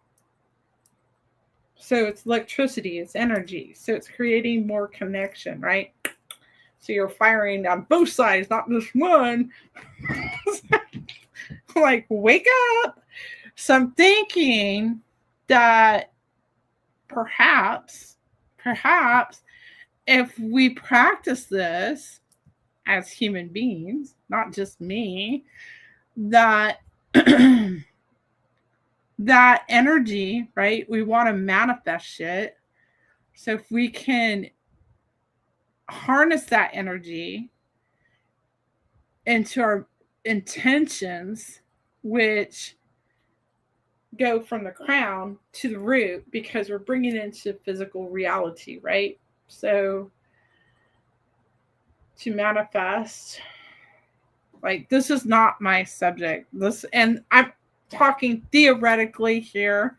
So it's electricity, it's energy, so it's creating more connection, right? So you're firing on both sides, not just one. Like, wake up. So I'm thinking that perhaps if we practice this as human beings, not just me, that that energy, right? We want to manifest shit. So if we can harness that energy into our intentions, which go from the crown to the root, because we're bringing it into physical reality, right? So to manifest, like, this is not my subject. And I'm talking theoretically here.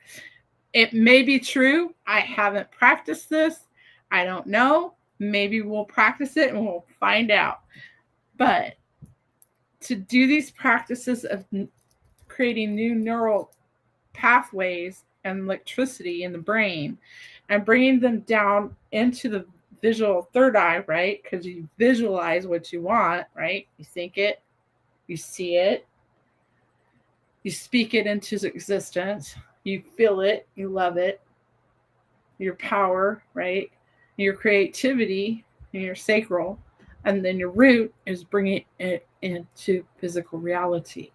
It may be true. I haven't practiced this. I don't know. Maybe we'll practice it and we'll find out. But to do these practices of creating new neural pathways and electricity in the brain and bringing them down into the visual third eye, right? Because you visualize what you want, right? You think it, you see it, you speak it into existence, you feel it, you love it, your power, right? Your creativity, and your sacral, and then your root is bringing it into physical reality.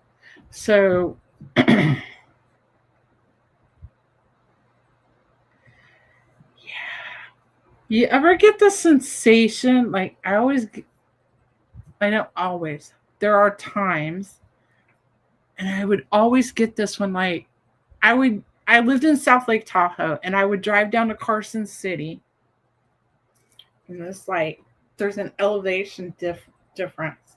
So yeah. You ever get the sensation, like, I know always, there are times, and I would always get this when, like, I lived in South Lake Tahoe, and I would drive down to Carson City, and it's like there's an elevation difference.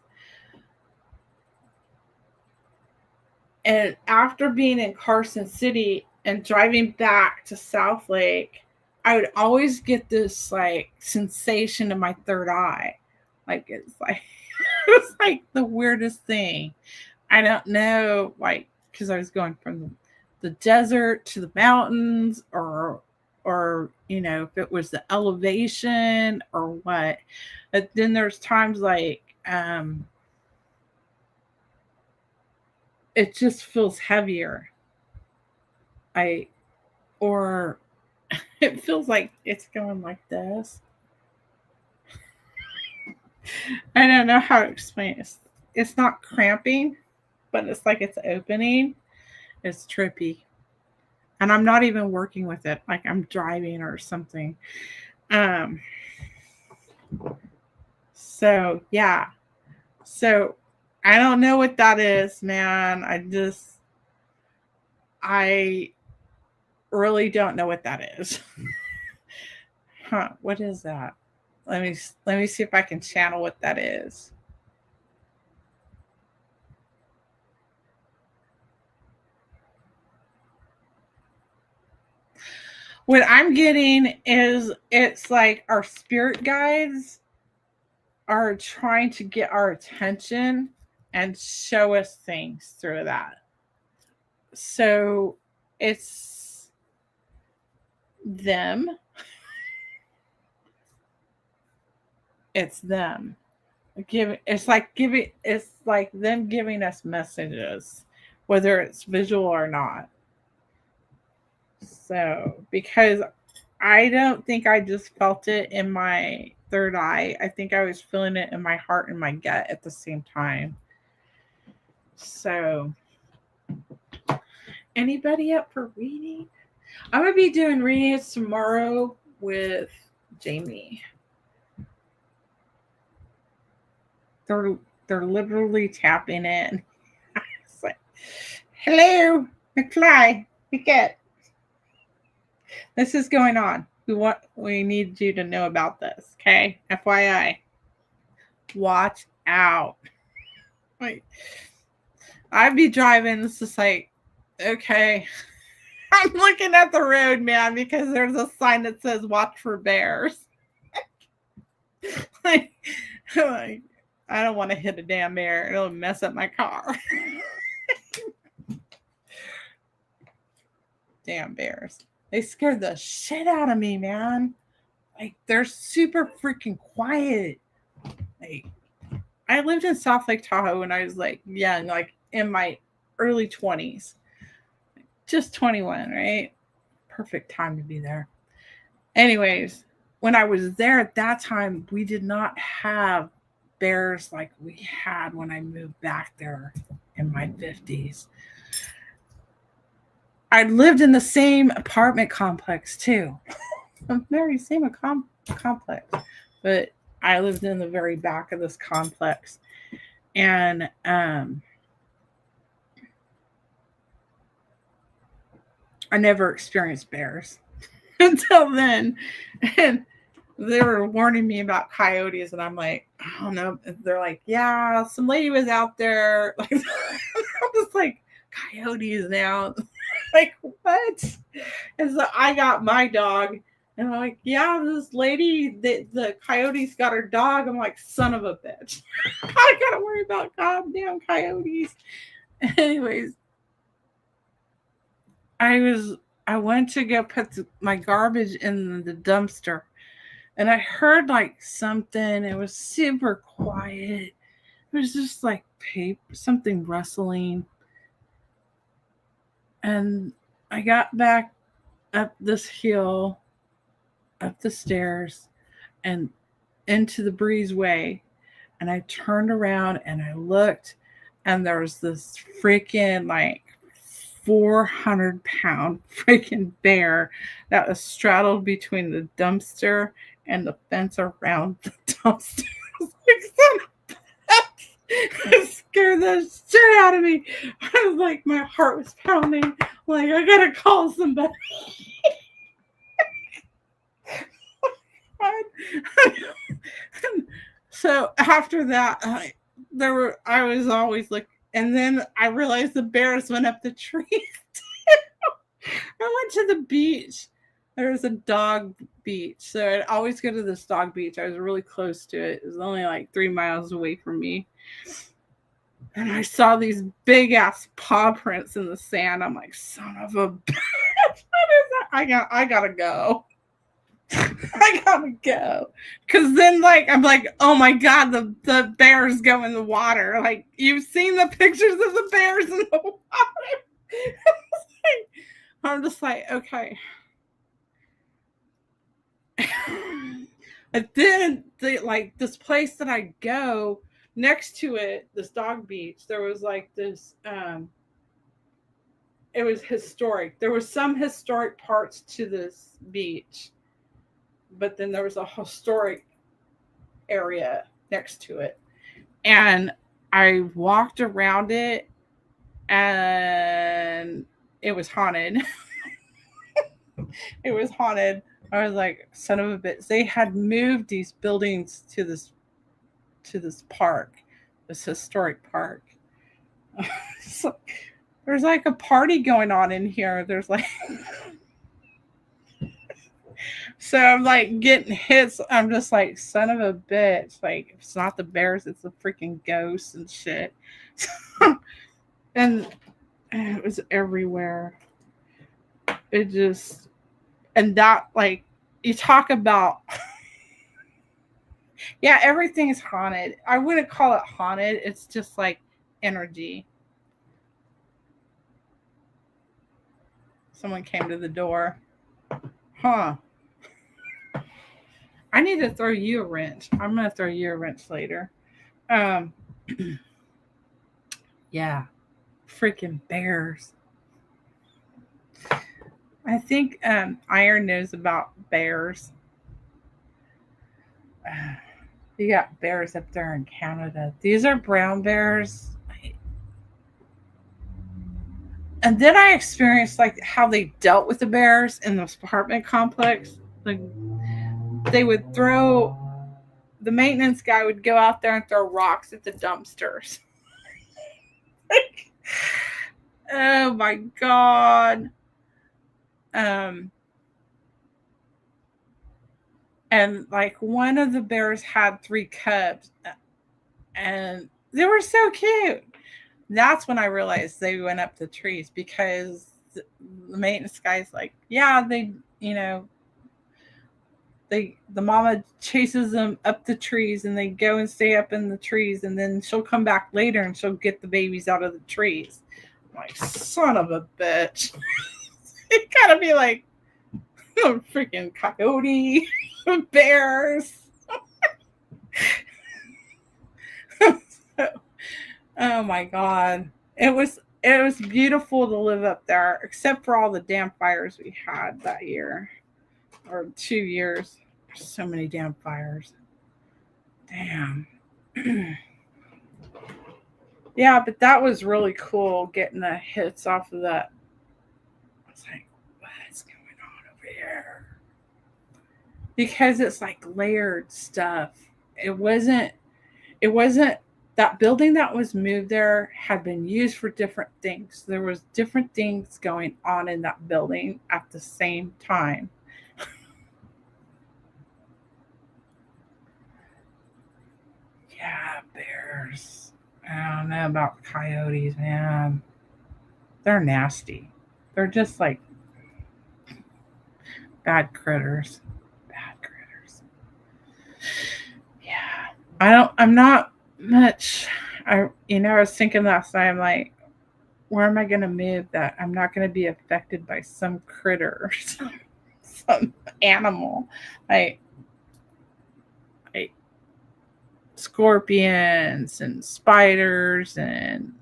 And after being in Carson City and driving back to South Lake, I would always get this, like, sensation in my third eye. Like, it's like it's like the weirdest thing. I don't know, like, because I was going from the desert to the mountains, or if it was the elevation or what. But then there's times like it just feels heavier. I or it feels like it's going like this. I don't know how to explain it. It's not cramping, but it's like it's opening. It's trippy. And I'm not even working with it. Like, I'm driving or something. Um so yeah. So I don't know what that is, man. I really don't know what that is. Huh, what is that? Let me see if I can channel what that is. What I'm getting is, it's like our spirit guides are trying to get our attention and show us things through that. So it's them. It's them. It's like them giving us messages, whether it's visual or not. So because I don't think I just felt it in my third eye. I think I was feeling it in my heart and my gut at the same time. So, anybody up for reading? I'm gonna be doing readings tomorrow with Jamie. They're they're literally tapping in. It's like, hello, McFly, get. This is going on. We need you to know about this, okay? FYI. Watch out. Like, I'd be driving. It's just like, okay. I'm looking at the road, man, because there's a sign that says watch for bears. like, I don't want to hit a damn bear. It'll mess up my car. Damn bears. They scared the shit out of me, man. Like, they're super freaking quiet. Like, I lived in South Lake Tahoe when I was like young, like in my early 20s. Just 21, right? Perfect time to be there. Anyways, when I was there at that time, we did not have bears like we had when I moved back there in my 50s. I lived in the same apartment complex too. The very same complex, but I lived in the very back of this complex, and I never experienced bears until then, and they were warning me about coyotes, and I'm like, I don't know. They're like, yeah, some lady was out there. Like, I'm just like, coyotes now. Like, what? And so I got my dog, and I'm like, yeah, this lady, the coyotes got her dog. I'm like, son of a bitch. I gotta worry about goddamn coyotes. Anyways, I went to go put my garbage in the dumpster, and I heard like something. It was super quiet. It was just like paper, something rustling. And I got back up this hill, up the stairs, and into the breezeway. And I turned around and I looked, and there was this freaking like 400-pound freaking bear that was straddled between the dumpster and the fence around the dumpster. It scared the shit out of me. I was like, my heart was pounding. Like, I gotta call somebody. So after that, I was always like, and then I realized the bears went up the trees. I went to the beach. There was a dog beach, so I'd always go to this dog beach. I was really close to it. It was only like 3 miles away from me. And I saw these big ass paw prints in the sand. I'm like, son of a bitch. What is that? I gotta go. I gotta go. Cause then like I'm like, oh my god, the bears go in the water. Like, you've seen the pictures of the bears in the water. I'm just like, okay. And then like this place that I go, next to it, this dog beach, there was like this it was historic. There was some historic parts to this beach, but then there was a historic area next to it. And I walked around it, and it was haunted. It was haunted. I was like, son of a bitch. They had moved these buildings to this park, this historic park. So, there's like a party going on in here. There's like So I'm like getting hits. I'm just like, son of a bitch. Like, if it's not the bears, it's the freaking ghosts and shit. And it was everywhere. It just, and that, like, you talk about, yeah, everything's haunted. I wouldn't call it haunted. It's just like energy. Someone came to the door. Huh. I need to throw you a wrench. I'm going to throw you a wrench later. Um, yeah, freaking bears. I think Iron knows about bears. You got bears up there in Canada. These are brown bears. And then I experienced like how they dealt with the bears in this apartment complex. Like they would throw the maintenance guy would go out there and throw rocks at the dumpsters. Oh my god. Um and like one of the bears had three cubs and they were so cute. That's when I realized they went up the trees because the maintenance guy's like, yeah, they, you know, the mama chases them up the trees and they go and stay up in the trees and then she'll come back later and she'll get the babies out of the trees. I'm like, son of a bitch. It gotta be like freaking coyote, bears. Oh my god. It was beautiful to live up there, except for all the damn fires we had that year. Or 2 years. So many damn fires. Damn. Yeah, but that was really cool getting the hits off of that. I was like, what's going on over here? Because it's like layered stuff. It wasn't it wasn't that building that was moved there had been used for different things. There was different things going on in that building at the same time. Yeah, bears. I don't know about coyotes, man. They're nasty. They're just like bad critters. Bad critters. Yeah. I'm not much I was thinking last night, I'm like, where am I gonna move that I'm not gonna be affected by some critter or some animal. Like like scorpions and spiders and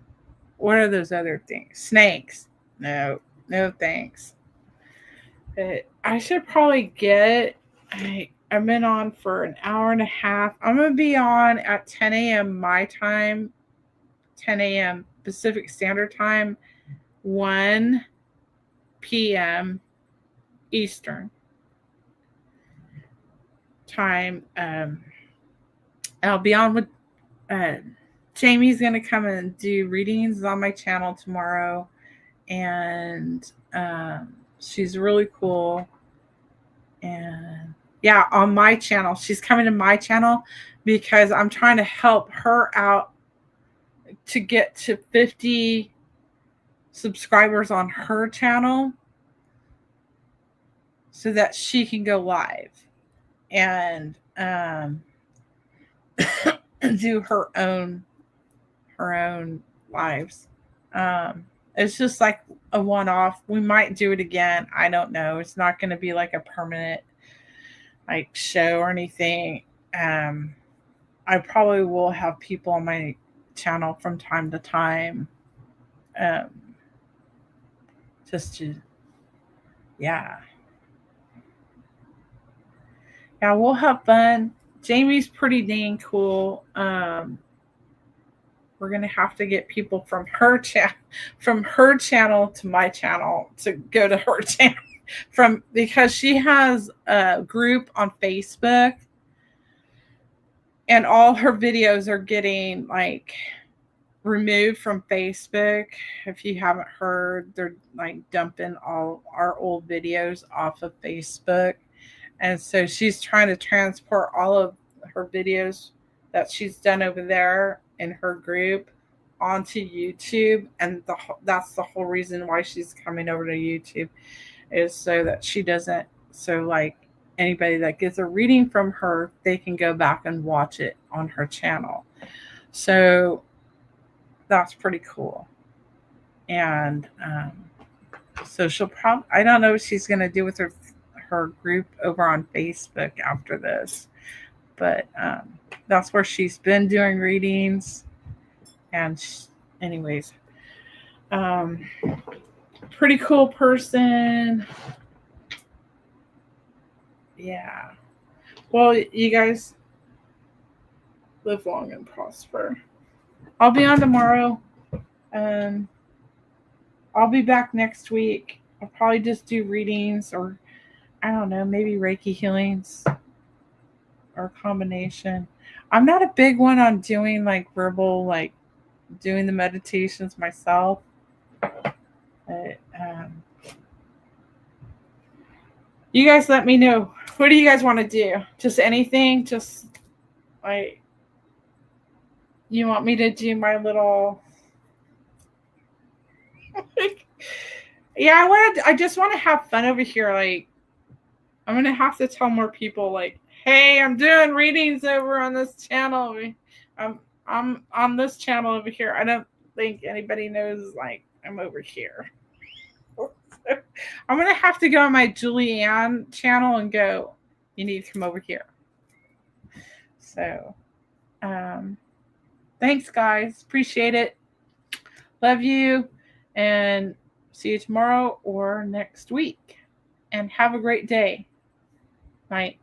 what are those other things? Snakes. No, no thanks. But I should probably get. I've been on for an hour and a half. I'm gonna be on at 10 a.m. my time, 10 a.m. Pacific Standard Time, 1 p.m. Eastern Time. I'll be on with uh, Jamie's gonna come and do readings on my channel tomorrow, and she's really cool. And yeah, on my channel, she's coming to my channel because I'm trying to help her out to get to 50 subscribers on her channel so that she can go live and do her own lives. It's just like a one off. We might do it again. I don't know. It's not going to be like a permanent like show or anything. Um, I probably will have people on my channel from time to time. Um, just to yeah, yeah, we'll have fun. Jamie's pretty dang cool. We're gonna have to get people from her channel to my channel to go to her channel from because she has a group on Facebook and all her videos are getting like removed from Facebook. If you haven't heard, they're like dumping all our old videos off of Facebook And so she's trying to transport all of her videos that she's done over there in her group onto YouTube. And that's the whole reason why she's coming over to YouTube, is so that she doesn't, so like anybody that gets a reading from her, they can go back and watch it on her channel. So that's pretty cool. And so she'll probably, I don't know what she's going to do with her group over on Facebook after this, but that's where she's been doing readings. And anyways, pretty cool person. Yeah. Well, you guys live long and prosper. I'll be on tomorrow. I'll be back next week. I'll probably just do readings, or I don't know, maybe Reiki healings or a combination. I'm not a big one on doing like verbal, like doing the meditations myself. But, you guys let me know. What do you guys want to do? Just anything? Just like, you want me to do my little yeah, I just want to have fun over here. Like, I'm gonna have to tell more people, like, hey, I'm doing readings over on this channel. I'm on this channel over here. I don't think anybody knows, like, I'm over here. I'm gonna have to go on my Julianne channel and go, you need to come over here. So thanks, guys. Appreciate it. Love you, and see you tomorrow or next week. And have a great day. Night.